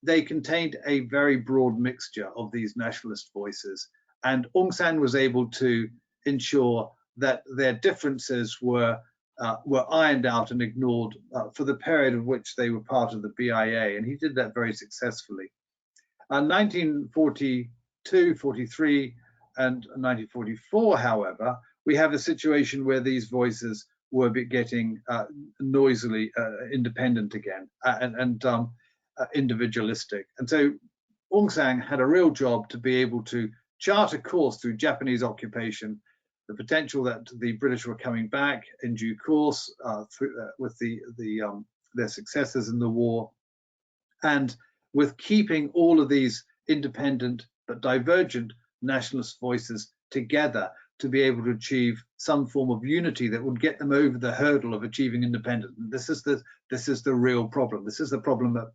they contained a very broad mixture of these nationalist voices. And Aung San was able to ensure that their differences were ironed out and ignored for the period of which they were part of the BIA, and he did that very successfully. 1942, 43, and 1944, however, we have a situation where these voices were getting noisily independent again and individualistic. And so Aung San had a real job to be able to chart a course through Japanese occupation, the potential that the British were coming back in due course with their successes in the war, and with keeping all of these independent but divergent nationalist voices together to be able to achieve some form of unity that would get them over the hurdle of achieving independence. This is the real problem. This is the problem that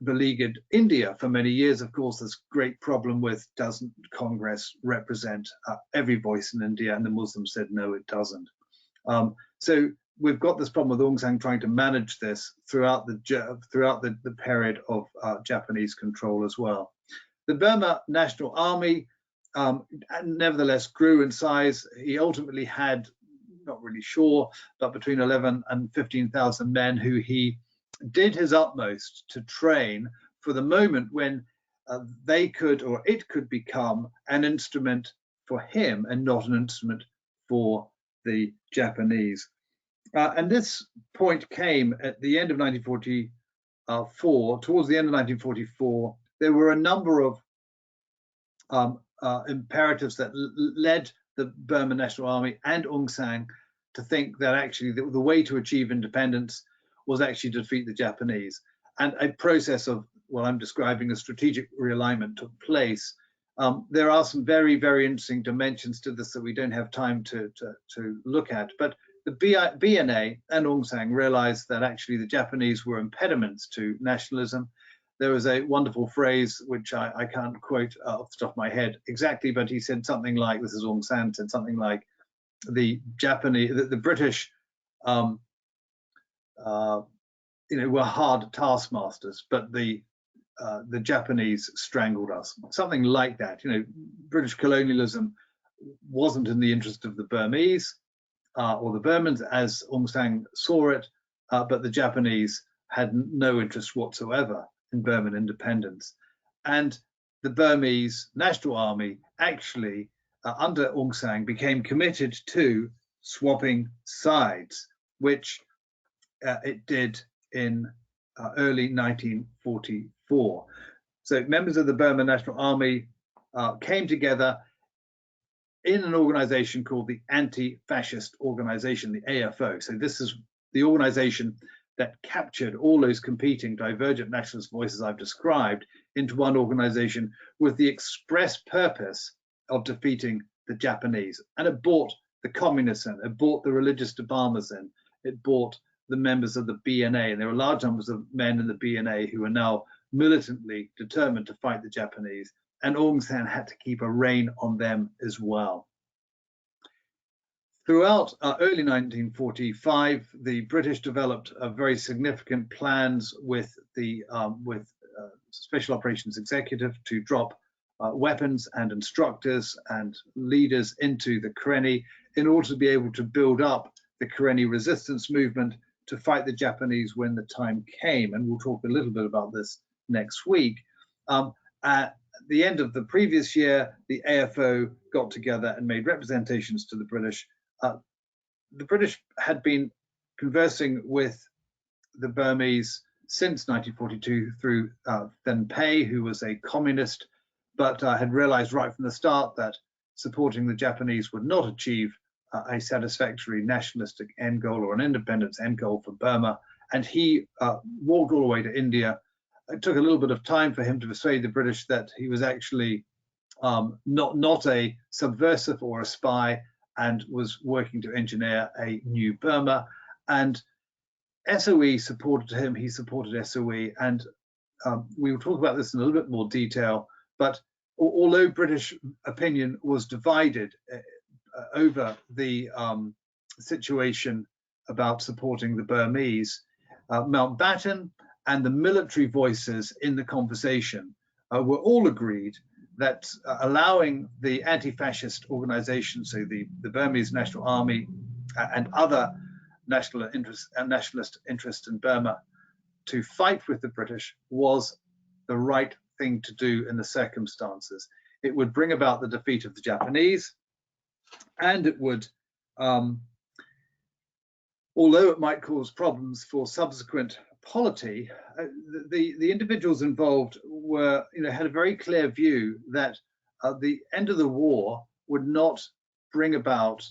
beleaguered India for many years. Of course, this great problem with, doesn't Congress represent every voice in India? And the Muslims said, no, it doesn't. So we've got this problem with Aung San trying to manage this throughout the period of Japanese control as well. The Burma National Army nevertheless grew in size. He ultimately had, not really sure, but between 11 and 15,000 men who he did his utmost to train for the moment when they could, or it could become an instrument for him and not an instrument for the Japanese. And this point came at the end of 1944. Towards the end of 1944, there were a number of imperatives that led the Burma National Army and Aung San to think that actually the way to achieve independence was actually to defeat the Japanese. And a process of what I'm describing as strategic realignment took place. There are some very, very interesting dimensions to this that we don't have time to look at. But the BNA and Aung San realized that actually the Japanese were impediments to nationalism. There was a wonderful phrase, which I can't quote off the top of my head exactly, but he said something like, this is Aung San, said something like, the British were hard taskmasters, but the Japanese strangled us. Something like that. British colonialism wasn't in the interest of the Burmese or the Burmans as Aung San saw it, but the Japanese had no interest whatsoever in Burman independence. And the Burmese National Army actually, under Aung San, became committed to swapping sides, which it did in early 1944. So members of the Burma National Army came together in an organization called the Anti-Fascist Organization, the AFO. So this is the organization that captured all those competing divergent nationalist voices I've described into one organization with the express purpose of defeating the Japanese. And it brought the communists in, it brought the religious Bamas in, it brought the members of the BNA, and there were large numbers of men in the BNA who are now militantly determined to fight the Japanese, and Aung San had to keep a rein on them as well. Throughout early 1945, the British developed very significant plans with the Special Operations Executive to drop weapons and instructors and leaders into the Karenni in order to be able to build up the Karenni resistance movement to fight the Japanese when the time came. And we'll talk a little bit about this next week. At the end of the previous year, the AFO got together and made representations to the British. The British had been conversing with the Burmese since 1942 through Then Pei, who was a communist, but had realized right from the start that supporting the Japanese would not achieve a satisfactory nationalistic end goal or an independence end goal for Burma. And he walked all the way to India. It took a little bit of time for him to persuade the British that he was actually not a subversive or a spy, and was working to engineer a new Burma. And SOE supported him, he supported SOE, and we will talk about this in a little bit more detail, but although British opinion was divided over the situation about supporting the Burmese, Mountbatten and the military voices in the conversation were all agreed that allowing the anti-fascist organizations, so the Burmese National Army and other nationalist interests in Burma, to fight with the British was the right thing to do in the circumstances. It would bring about the defeat of the Japanese, and it would, although it might cause problems for subsequent polity, the individuals involved were, had a very clear view that the end of the war would not bring about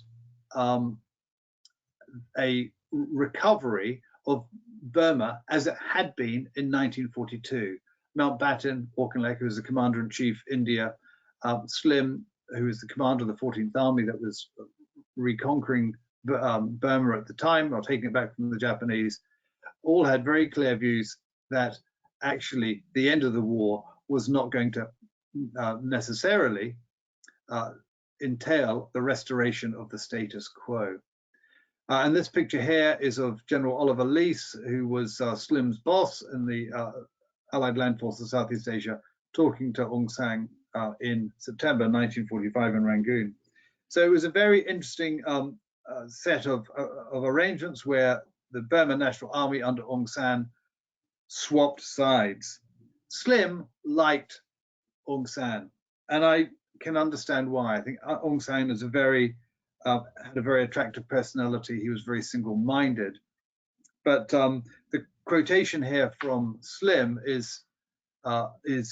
a recovery of Burma as it had been in 1942. Mountbatten, Auchinleck, who was the Commander-in-Chief, India, Slim, who was the commander of the 14th Army that was reconquering Burma at the time, or taking it back from the Japanese, all had very clear views that actually the end of the war was not going to necessarily entail the restoration of the status quo. And this picture here is of General Oliver Leese, who was Slim's boss in the Allied Land Forces of Southeast Asia, talking to Aung San in September 1945 in Rangoon. So it was a very interesting set of arrangements where the Burma National Army under Aung San swapped sides. Slim liked Aung San, and I can understand why. I think Aung San is had a very attractive personality. He was very single-minded. But the quotation here from Slim is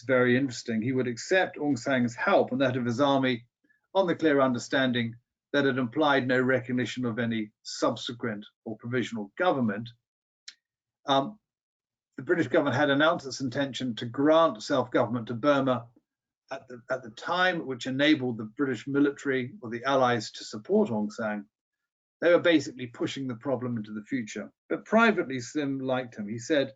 very interesting. He would accept Aung San's help and that of his army on the clear understanding that it implied no recognition of any subsequent or provisional government. The British government had announced its intention to grant self-government to Burma at the time, which enabled the British military or the Allies to support Aung San. They were basically pushing the problem into the future. But privately, Slim liked him. He said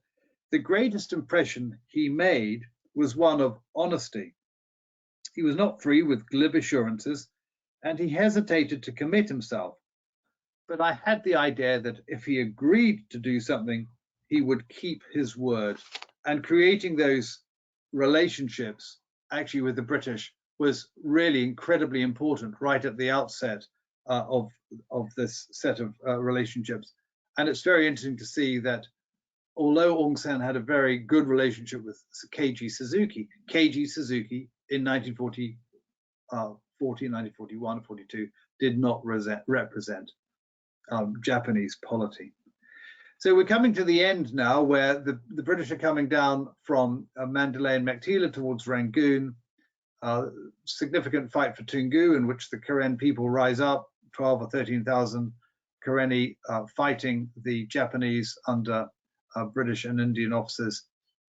the greatest impression he made was one of honesty. He was not free with glib assurances, and he hesitated to commit himself. But I had the idea that if he agreed to do something, he would keep his word. And creating those relationships actually with the British was really incredibly important right at the outset of this set of relationships. And it's very interesting to see that although Aung San had a very good relationship with Keiji Suzuki in 1940, 1941, 42 did not represent Japanese polity. So we're coming to the end now, where the British are coming down from Mandalay and Mektila towards Rangoon. Significant fight for Toungoo, in which the Karen people rise up, 12 or 13,000 Karenni fighting the Japanese under British and Indian officers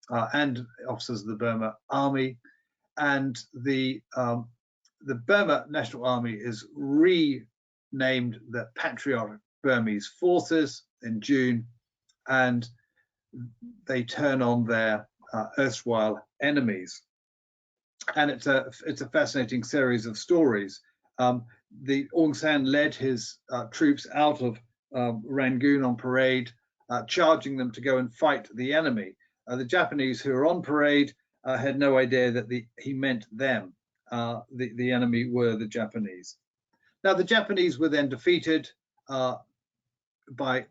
and officers of the Burma Army. And the Burma National Army is renamed the Patriotic Burmese Forces in June, and they turn on their erstwhile enemies. And it's a fascinating series of stories. The Aung San led his troops out of Rangoon on parade, charging them to go and fight the enemy. The Japanese who were on parade had no idea that he meant them. The enemy were the Japanese. Now the Japanese were then defeated by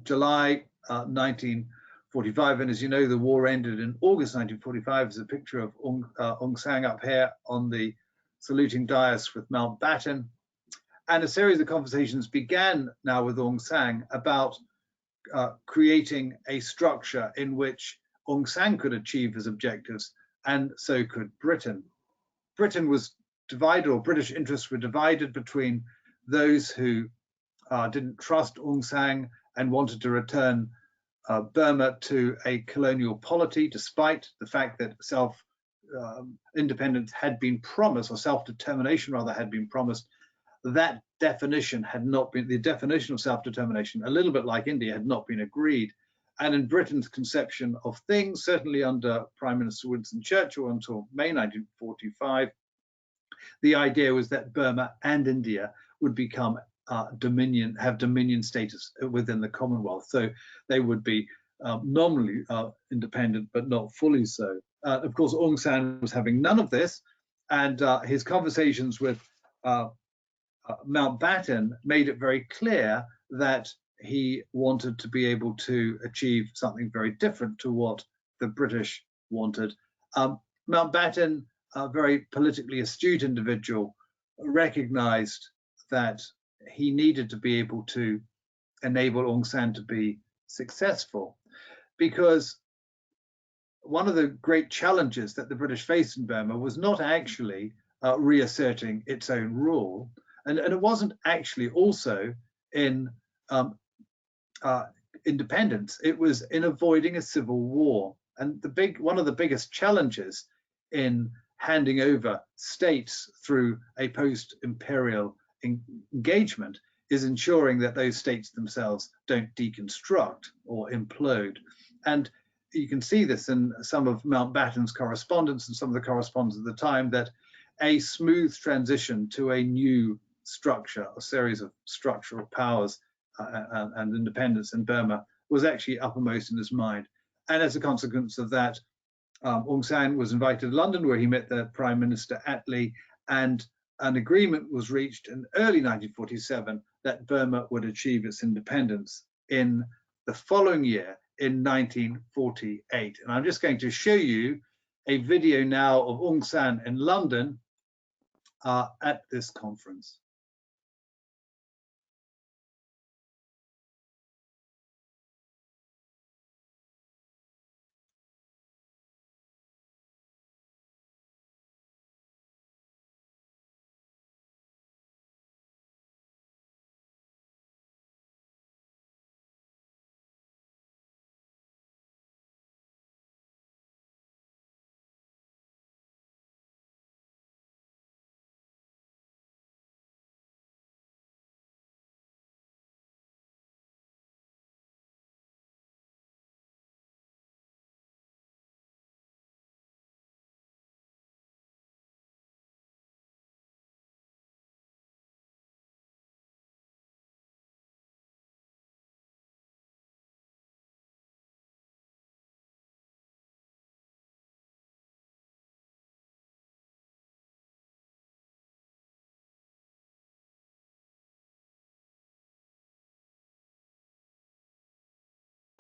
July 1945, and as you know, the war ended in August 1945. There's a picture of Aung San up here on the saluting dais with Mountbatten, and a series of conversations began now with Aung San about creating a structure in which Aung San could achieve his objectives, and so could Britain. Britain was divided, or British interests were divided between those who didn't trust Aung San and wanted to return Burma to a colonial polity, despite the fact that independence had been promised, or self-determination rather had been promised. That definition had not been, the definition of self-determination, a little bit like India, had not been agreed. And in Britain's conception of things, certainly under Prime Minister Winston Churchill until May 1945, the idea was that Burma and India would become have dominion status within the Commonwealth. So they would be nominally independent, but not fully so. Of course, Aung San was having none of this, and his conversations with Mountbatten made it very clear that he wanted to be able to achieve something very different to what the British wanted. Mountbatten, a very politically astute individual, recognized that he needed to be able to enable Aung San to be successful, because one of the great challenges that the British faced in Burma was not actually reasserting its own rule, and it wasn't actually also in independence. It was in avoiding a civil war. And one of the biggest challenges in handing over states through a post-imperial engagement is ensuring that those states themselves don't deconstruct or implode. And you can see this in some of Mountbatten's correspondence and some of the correspondence at the time, that a smooth transition to a new structure, a series of structural powers and independence in Burma was actually uppermost in his mind. And as a consequence of that, Aung San was invited to London, where he met the Prime Minister Attlee, and an agreement was reached in early 1947 that Burma would achieve its independence in the following year, in 1948. And I'm just going to show you a video now of Aung San in London, at this conference.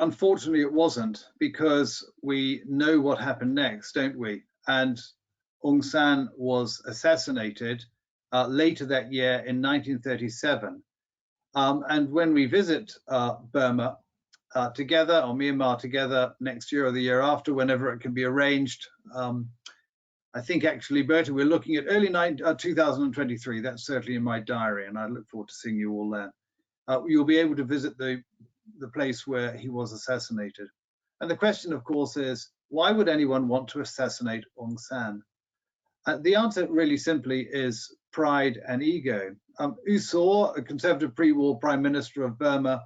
Unfortunately, it wasn't, because we know what happened next, don't we? And Aung San was assassinated later that year in 1937. And when we visit Burma together, or Myanmar together, next year or the year after, whenever it can be arranged, I think actually, Bertie, we're looking at early 2023. That's certainly in my diary, and I look forward to seeing you all there. You'll be able to visit the place where he was assassinated. And the question, of course, is why would anyone want to assassinate Aung San? The answer really simply is pride and ego. U Saw, a conservative pre-war prime minister of Burma,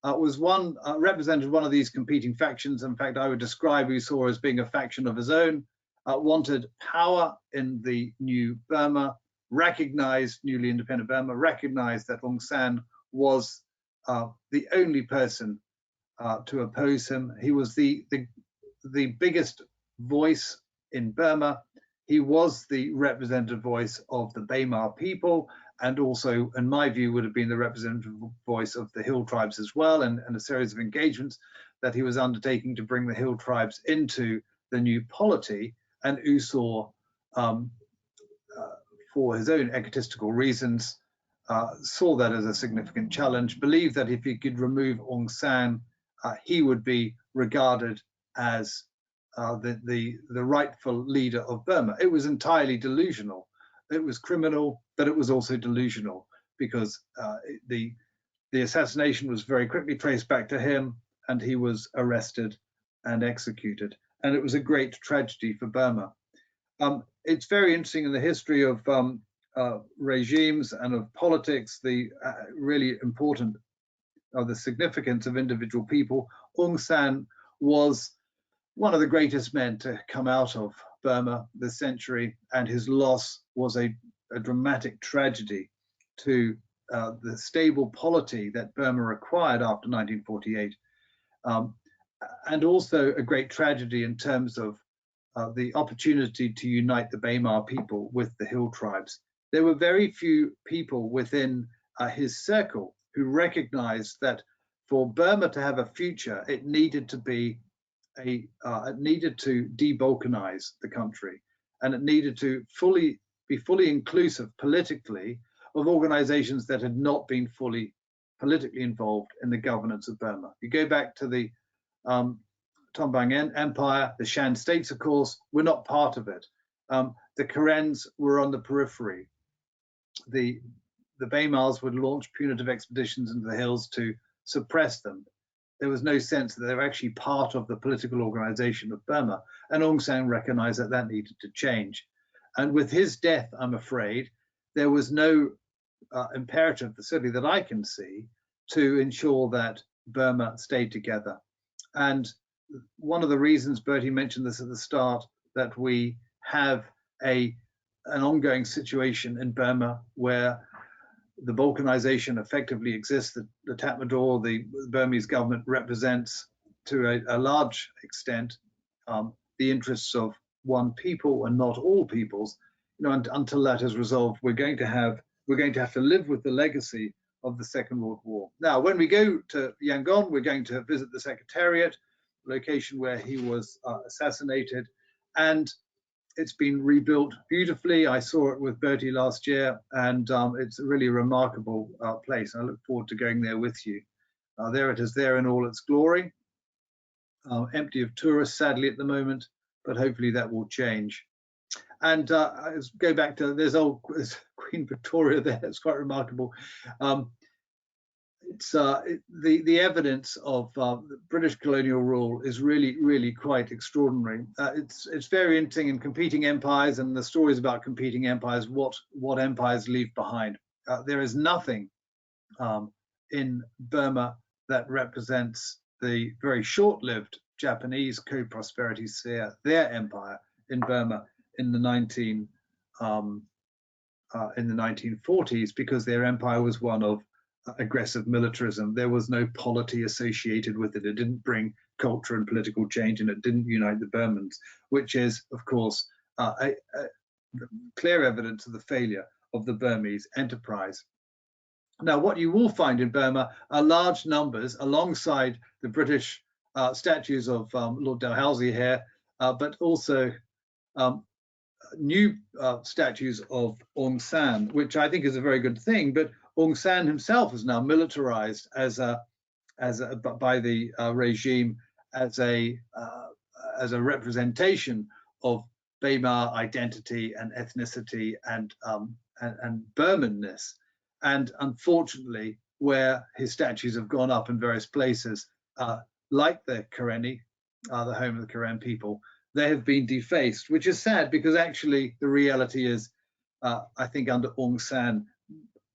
represented one of these competing factions. In fact, I would describe U Saw as being a faction of his own, wanted power in the new Burma, recognized, newly independent Burma, recognized that Aung San was the only person to oppose him. He was the biggest voice in Burma. He was the representative voice of the Bamar people, and also, in my view, would have been the representative voice of the hill tribes as well, and a series of engagements that he was undertaking to bring the hill tribes into the new polity. And U Saw, for his own egotistical reasons, saw that as a significant challenge, believed that if he could remove Aung San, he would be regarded as the rightful leader of Burma. It was entirely delusional. It was criminal, but it was also delusional, because the assassination was very quickly traced back to him, and he was arrested and executed. And it was a great tragedy for Burma. It's very interesting in the history of regimes and of politics, the really important the significance of individual people. Aung San was one of the greatest men to come out of Burma this century, and his loss was a dramatic tragedy to the stable polity that Burma acquired after 1948, and also a great tragedy in terms of the opportunity to unite the Bamar people with the hill tribes. There were very few people within his circle who recognized that for Burma to have a future, it needed to be it needed to de-balkanize the country, and it needed to be fully inclusive politically of organizations that had not been fully politically involved in the governance of Burma. You go back to the Tombang Empire, the Shan states, of course, were not part of it. The Karens were on the periphery. The Bamars would launch punitive expeditions into the hills to suppress them. There was no sense that they were actually part of the political organization of Burma. And Aung San recognized that that needed to change. And with his death, I'm afraid, there was no imperative, certainly that I can see, to ensure that Burma stayed together. And one of the reasons, Bertie mentioned this at the start, that we have an ongoing situation in Burma where the balkanization effectively exists. The Tatmadaw, the Burmese government, represents to a large extent the interests of one people and not all peoples. You know, and until that is resolved, we're going to have to live with the legacy of the Second World War. Now, when we go to Yangon, we're going to visit the Secretariat, location where he was assassinated, and it's been rebuilt beautifully. I saw it with Bertie last year, and it's a really remarkable place. I look forward to going there with you. There it is there in all its glory, empty of tourists, sadly, at the moment, but hopefully that will change. And go back to, there's Queen Victoria there. It's quite remarkable. It's the evidence of British colonial rule is really quite extraordinary. It's very interesting in competing empires and the stories about competing empires, what empires leave behind. There is nothing in Burma that represents the very short-lived Japanese co-prosperity sphere, their empire in Burma in the 1940s, because their empire was one of aggressive militarism. There was no polity associated with it. It didn't bring culture and political change, and it didn't unite the Burmans, which is, of course, clear evidence of the failure of the Burmese enterprise. Now, what you will find in Burma are large numbers, alongside the British statues of Lord Dalhousie here, but also new statues of Aung San, which I think is a very good thing. But Aung San himself is now militarized by the regime as a representation of Bamar identity and ethnicity and Burmanness. And unfortunately, where his statues have gone up in various places, like the Karenni, the home of the Karen people, they have been defaced, which is sad, because actually the reality is, I think under Aung San,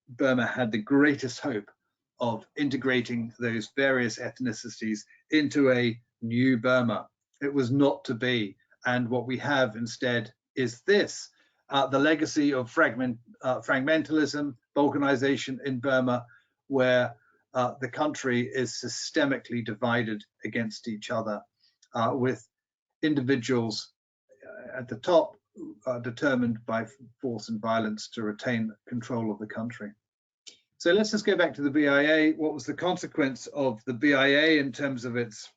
Burma had the greatest hope of integrating those various ethnicities into a new Burma. It was not to be. And what we have instead is this, the legacy of fragmentalism, balkanization in Burma, where the country is systemically divided against each other, with individuals at the top determined by force and violence to retain control of the country. So let's just go back to the BIA. What was the consequence of the BIA in terms of its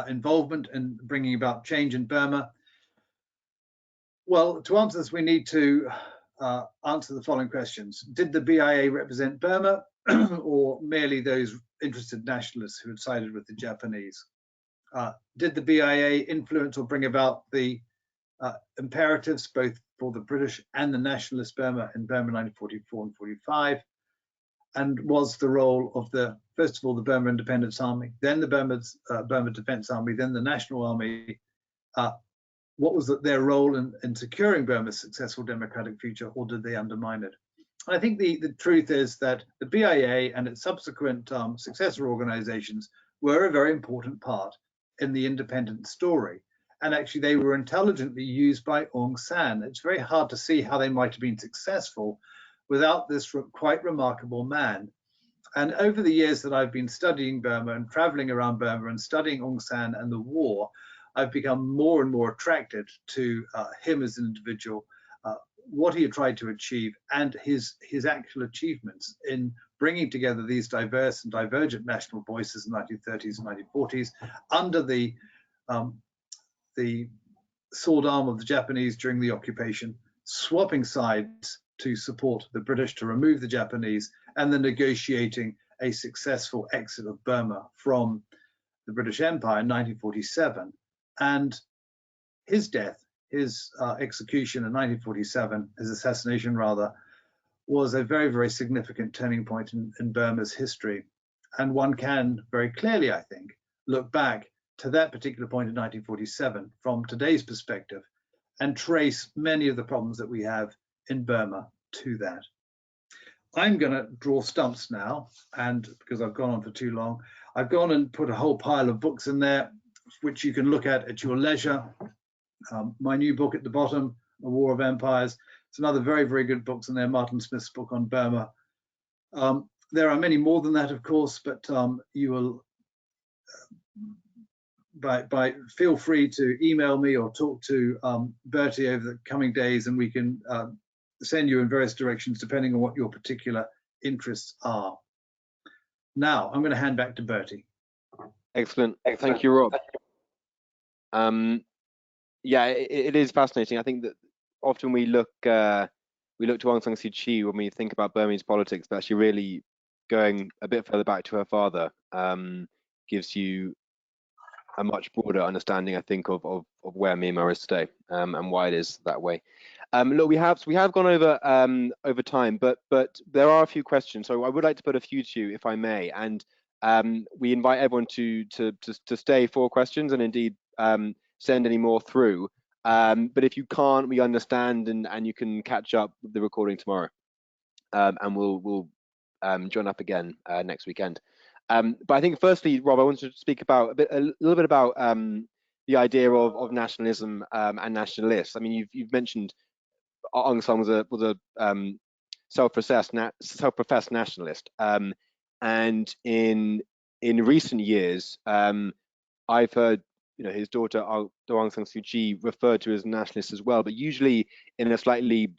involvement in bringing about change in Burma? Well, to answer this, we need to answer the following questions. Did the BIA represent Burma or merely those interested nationalists who had sided with the Japanese? Did the BIA influence or bring about the imperatives both for the British and the nationalist Burma in Burma 1944 and 45? And was the role of first of all, the Burma Independence Army, then the Burma Defense Army, then the National Army, what was their role in securing Burma's successful democratic future, or did they undermine it? I think the truth is that the BIA and its subsequent successor organizations were a very important part in the independence story. And actually they were intelligently used by Aung San. It's very hard to see how they might have been successful without this quite remarkable man. And over the years that I've been studying Burma and traveling around Burma and studying Aung San and the war, I've become more and more attracted to him as an individual, what he had tried to achieve, and his actual achievements in bringing together these diverse and divergent national voices in the 1930s and 1940s under the sword arm of the Japanese during the occupation, swapping sides to support the British to remove the Japanese, and then negotiating a successful exit of Burma from the British Empire in 1947. And his death, his execution in 1947, his assassination rather, was a very, very significant turning point in Burma's history. And one can very clearly, I think, look back to that particular point in 1947 from today's perspective and trace many of the problems that we have in Burma to that. I'm going to draw stumps now, and because I've gone on for too long, I've gone and put a whole pile of books in there, which you can look at your leisure. My new book at the bottom, A War of Empires. It's another very, very good book in there, Martin Smith's book on Burma. There are many more than that, of course, but you will, feel free to email me or talk to Bertie over the coming days, and we can send you in various directions depending on what your particular interests are. Now, I'm going to hand back to Bertie.
Excellent. Thank you, Rob. Yeah, it is fascinating. I think that often we look to Aung San Suu Kyi when we think about Burmese politics, but actually really going a bit further back to her father gives you a much broader understanding, I think, of where Myanmar is today and why it is that way. Look, we have gone over time, but there are a few questions, so I would like to put a few to you, if I may, and we invite everyone to stay for questions and indeed send any more through. But if you can't, we understand, and you can catch up with the recording tomorrow, and we'll join up again next weekend. But I think firstly, Rob, I wanted to speak about a little bit about the idea of nationalism and nationalists. I mean, you've mentioned Aung San was a self-professed nationalist, and in recent years, I've heard his daughter Aung San Suu Kyi referred to as nationalist as well, but usually in a slightly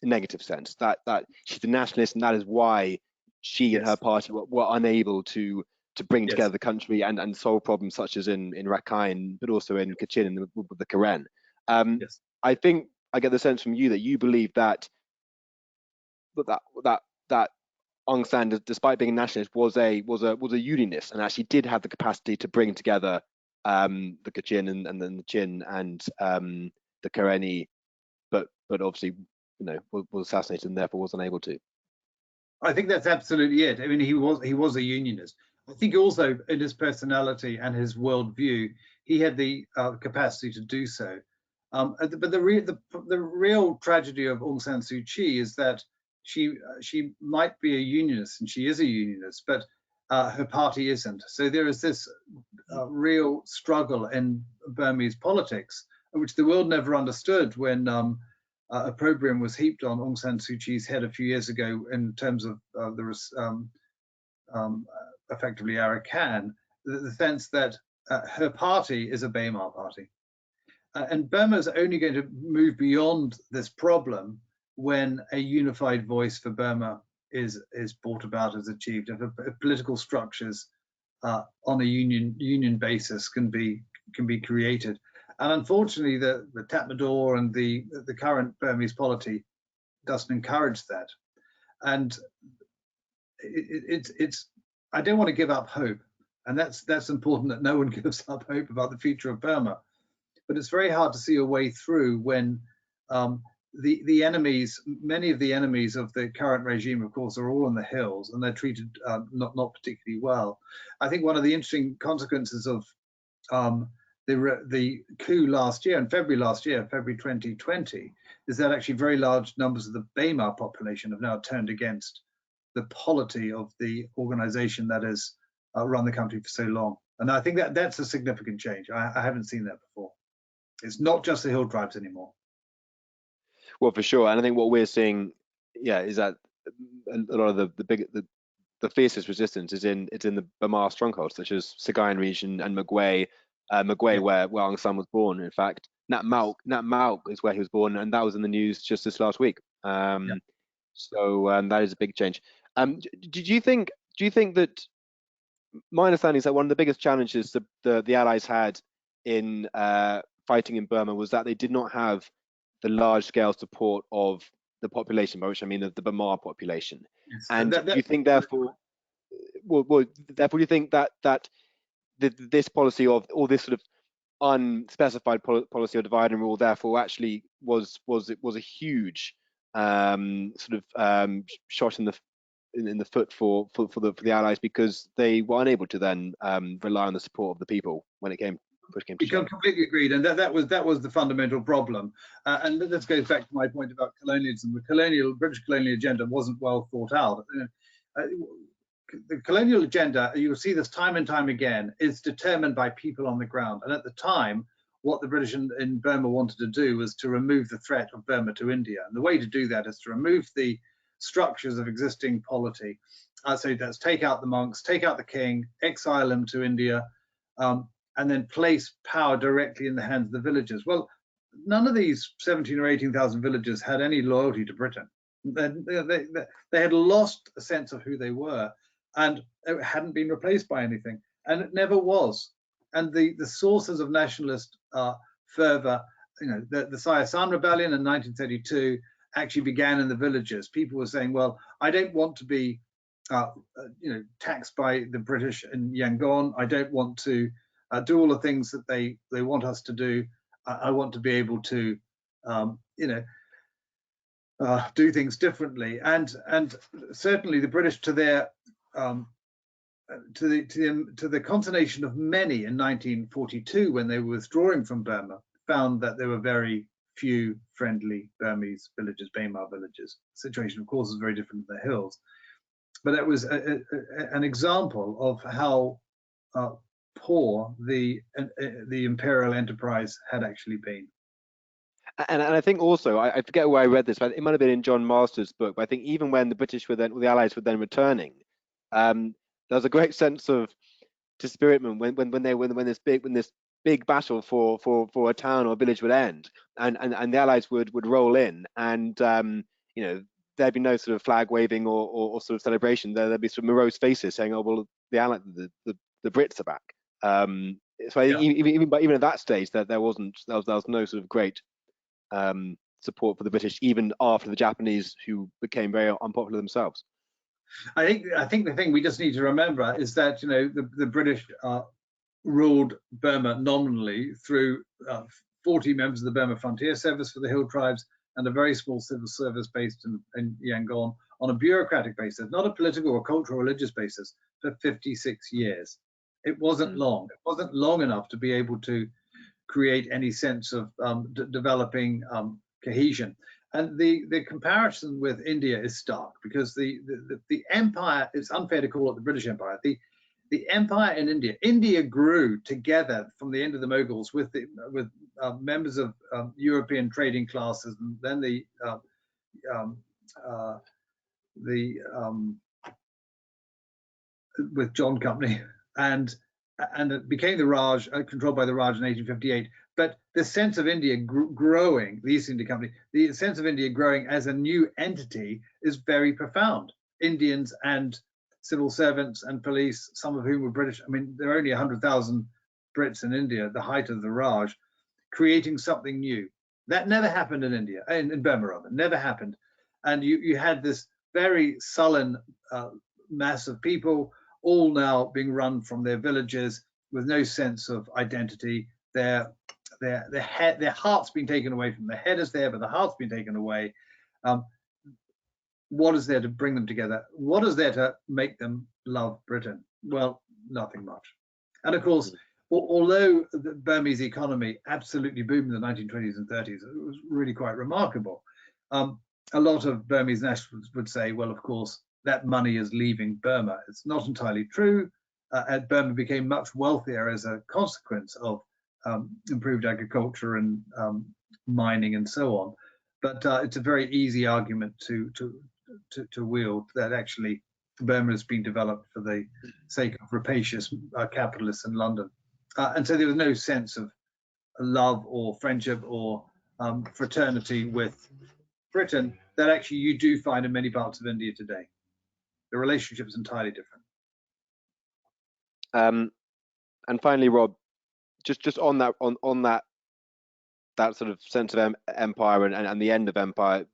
negative sense, that she's a nationalist and that is why she and her party were unable to bring together the country and solve problems such as in Rakhine, but also in Kachin and the Karen. I think I get the sense from you that you believe that Aung San, despite being a nationalist, was a unionist and actually did have the capacity to bring together the Kachin and then the Chin and the Karenni, but obviously was assassinated and therefore was unable to.
I think that's absolutely it. I mean, he was a unionist. I think also in his personality and his worldview, he had the capacity to do so. But the real tragedy of Aung San Suu Kyi is that she might be a unionist, and she is a unionist, but her party isn't. So there is this real struggle in Burmese politics, which the world never understood when a opprobrium was heaped on Aung San Suu Kyi's head a few years ago in terms of effectively Arakan, the sense that her party is a Bamar party. And Burma is only going to move beyond this problem when a unified voice for Burma is brought about, is achieved. If political structures on a union basis can be created. And unfortunately, the Tatmadaw and the current Burmese polity doesn't encourage that. And it's I don't want to give up hope, and that's important, that no one gives up hope about the future of Burma. But it's very hard to see a way through when the enemies, many of the enemies of the current regime, of course, are all in the hills, and they're treated not particularly well. I think one of the interesting consequences of the coup last year, in February last year, February 2020, is that actually very large numbers of the Bamar population have now turned against the polity of the organization that has run the country for so long. And I think that's a significant change. I haven't seen that before. It's not just the hill tribes anymore.
Well, for sure. And I think what we're seeing, is that a lot of the fiercest resistance is in the Bamar strongholds, such as Sagaing region and Magway, where Aung San was born. In fact, Nat Mauk is where he was born, and that was in the news just this last week. So that is a big change. Do you think that, my understanding is that one of the biggest challenges the Allies had in fighting in Burma was that they did not have the large-scale support of the population, by which I mean of the Bamar population. Yes. And do you think, therefore, do you think that this policy of, or this sort of unspecified policy of divide and rule, therefore, actually was a huge sort of shot in the foot for the Allies, because they were unable to then rely on the support of the people when it came to shove?
Completely agreed, and that was the fundamental problem. And this goes back to my point about colonialism. The British colonial agenda wasn't well thought out. The colonial agenda, you'll see this time and time again, is determined by people on the ground. And at the time, what the British in Burma wanted to do was to remove the threat of Burma to India. And the way to do that is to remove the structures of existing polity. So that's take out the monks, take out the king, exile them to India, and then place power directly in the hands of the villagers. Well, none of these 17 or 18,000 villagers had any loyalty to Britain. They had lost a sense of who they were, and it hadn't been replaced by anything, and it never was. And the sources of nationalist further. You know, the Hsaya San rebellion in 1932 actually began in the villages. People were saying, well, I don't want to be taxed by the British in Yangon. I don't want to do all the things that they want us to do. I want to be able to do things differently. And certainly the British, to their to the consternation of many in 1942, when they were withdrawing from Burma, found that there were very few friendly Burmese villages, Bamar villages. The situation, of course, is very different in the hills. But that was an example of how poor the imperial enterprise had actually been.
And I think also, I forget where I read this, but it might have been in John Master's book. But I think even when the British were then, the Allies were then returning, there was a great sense of dispiritment when this big battle for a town or village would end, and the Allies would roll in, and there'd be no sort of flag waving or sort of celebration. There'd be sort of morose faces saying, "Oh well, the Brits are back." So I think even at that stage, that there was no sort of great support for the British, even after the Japanese, who became very unpopular themselves.
I think the thing we just need to remember is that the British ruled Burma nominally through 40 members of the Burma Frontier Service for the Hill Tribes and a very small civil service based in Yangon on a bureaucratic basis, not a political or cultural or religious basis, for 56 years. It wasn't long. It wasn't long enough to be able to create any sense of developing cohesion. And the comparison with India is stark, because the empire, it's unfair to call it the British Empire. The empire in India grew together from the end of the Mughals with members of European trading classes, and then with John Company, and it became the Raj, controlled by the Raj in 1858. But the sense of India growing, the East India Company, the sense of India growing as a new entity is very profound. Indians and civil servants and police, some of whom were British. I mean, there are only 100,000 Brits in India at the height of the Raj, creating something new. That never happened in India, in Burma rather, never happened. And you had this very sullen mass of people, all now being run from their villages with no sense of identity. Their heart's been taken away from them. The head is there, but the heart's been taken away. What is there to bring them together? What is there to make them love Britain? Well, nothing much. And of course, although the Burmese economy absolutely boomed in the 1920s and 30s, it was really quite remarkable. A lot of Burmese nationalists would say, well, of course, that money is leaving Burma. It's not entirely true. Burma became much wealthier as a consequence of improved agriculture and mining and so on. But it's a very easy argument to wield, that actually Burma has been developed for the sake of rapacious capitalists in London. And so there was no sense of love or friendship or fraternity with Britain that actually you do find in many parts of India today. The relationship is entirely different.
And finally, Rob, just on that sort of sense of empire and the end of empire,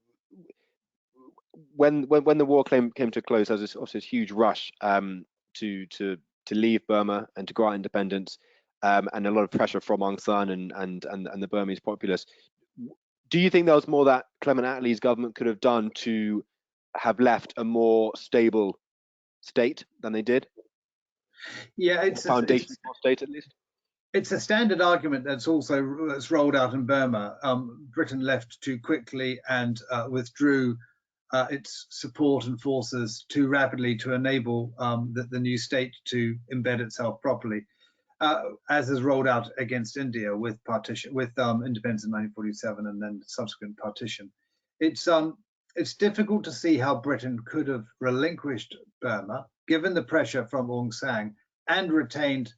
when the war came to a close, there was this huge rush to leave Burma and to grant independence, and a lot of pressure from Aung San and the Burmese populace. Do you think there was more that Clement Attlee's government could have done to have left a more stable state than they did?
Yeah, it's
a foundation for state, at least.
It's a standard argument that's rolled out in Burma. Britain left too quickly and withdrew its support and forces too rapidly to enable the new state to embed itself properly, as is rolled out against India with independence in 1947 and then subsequent partition. It's difficult to see how Britain could have relinquished Burma, given the pressure from Aung San, and retained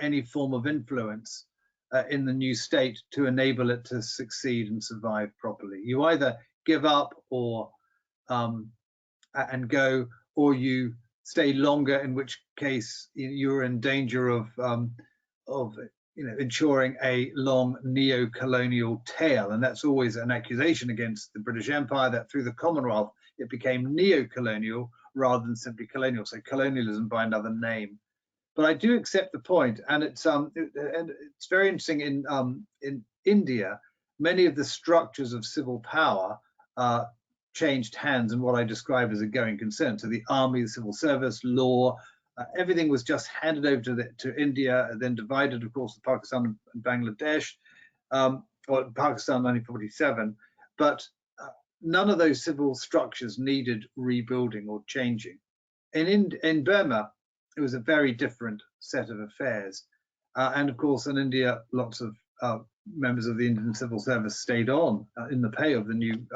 any form of influence in the new state to enable it to succeed and survive properly. You either give up and go, or you stay longer, in which case you're in danger of ensuring a long neo-colonial tail, and that's always an accusation against the British Empire, that through the Commonwealth it became neo-colonial rather than simply colonial, so colonialism by another name. But I do accept the point, and it's very interesting in India. Many of the structures of civil power changed hands in what I describe as a going concern. So the army, the civil service, law, everything was just handed over to India, and then divided, of course, to Pakistan and Bangladesh, or Pakistan 1947. But none of those civil structures needed rebuilding or changing. In Burma, it was a very different set of affairs. And of course, in India, lots of members of the Indian civil service stayed on in the pay of the new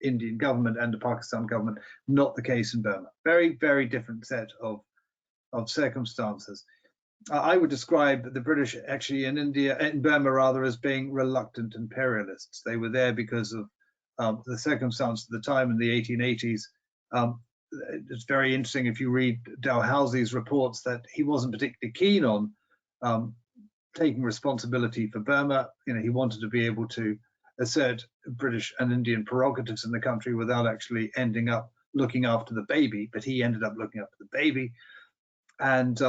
Indian government and the Pakistan government. Not the case in Burma. Very, very different set of circumstances. I would describe the British actually in Burma rather as being reluctant imperialists. They were there because of the circumstance at the time in the 1880s. It's very interesting if you read Dalhousie's reports that he wasn't particularly keen on taking responsibility for Burma. He wanted to be able to assert British and Indian prerogatives in the country without actually ending up looking after the baby, but he ended up looking after the baby. And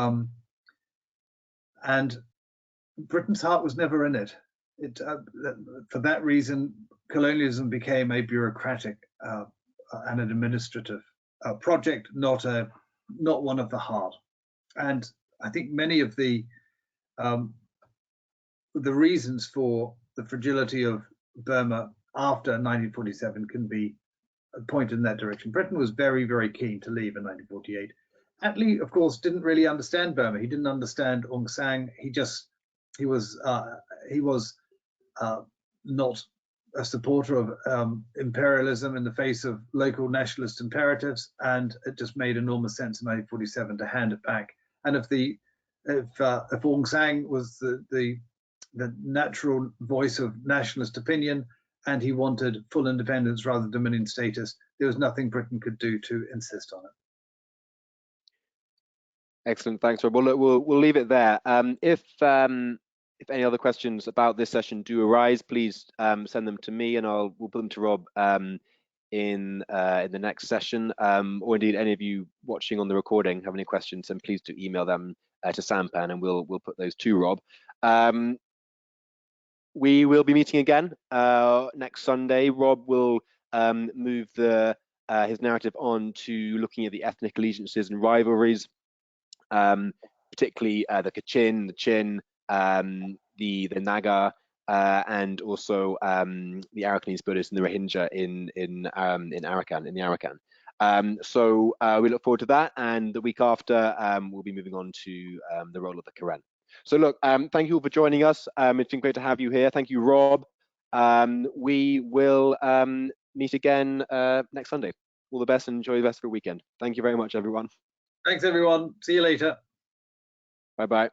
Britain's heart was never in it. For that reason, colonialism became a bureaucratic and an administrative project, not one of the heart. And I think many of the reasons for the fragility of Burma after 1947 can be pointed in that direction. Britain was very, very keen to leave in 1948. Attlee, of course, didn't really understand Burma. He didn't understand Aung San. He was not a supporter of imperialism in the face of local nationalist imperatives, and it just made enormous sense in 1947 to hand it back. And if Aung San was the natural voice of nationalist opinion, and he wanted full independence rather than dominion status, there was nothing Britain could do to insist on it.
Excellent, thanks, Rob. Well, look, we'll leave it there. If any other questions about this session do arise, please send them to me, and we'll put them to Rob in the next session. Or indeed, any of you watching on the recording have any questions, then please do email them to Sampan, and we'll put those to Rob. We will be meeting again next Sunday. Rob will move his narrative on to looking at the ethnic allegiances and rivalries, particularly the Kachin, the Chin, the Naga, and also the Arakanese Buddhists and the Rohingya in Arakan. So we look forward to that, and the week after we'll be moving on to the role of the Karen. So look, thank you all for joining us. It's been great to have you here. Thank you, Rob. We will meet again next Sunday. All the best and enjoy the rest of your weekend. Thank you very much, everyone.
Thanks, everyone. See you later.
Bye-bye.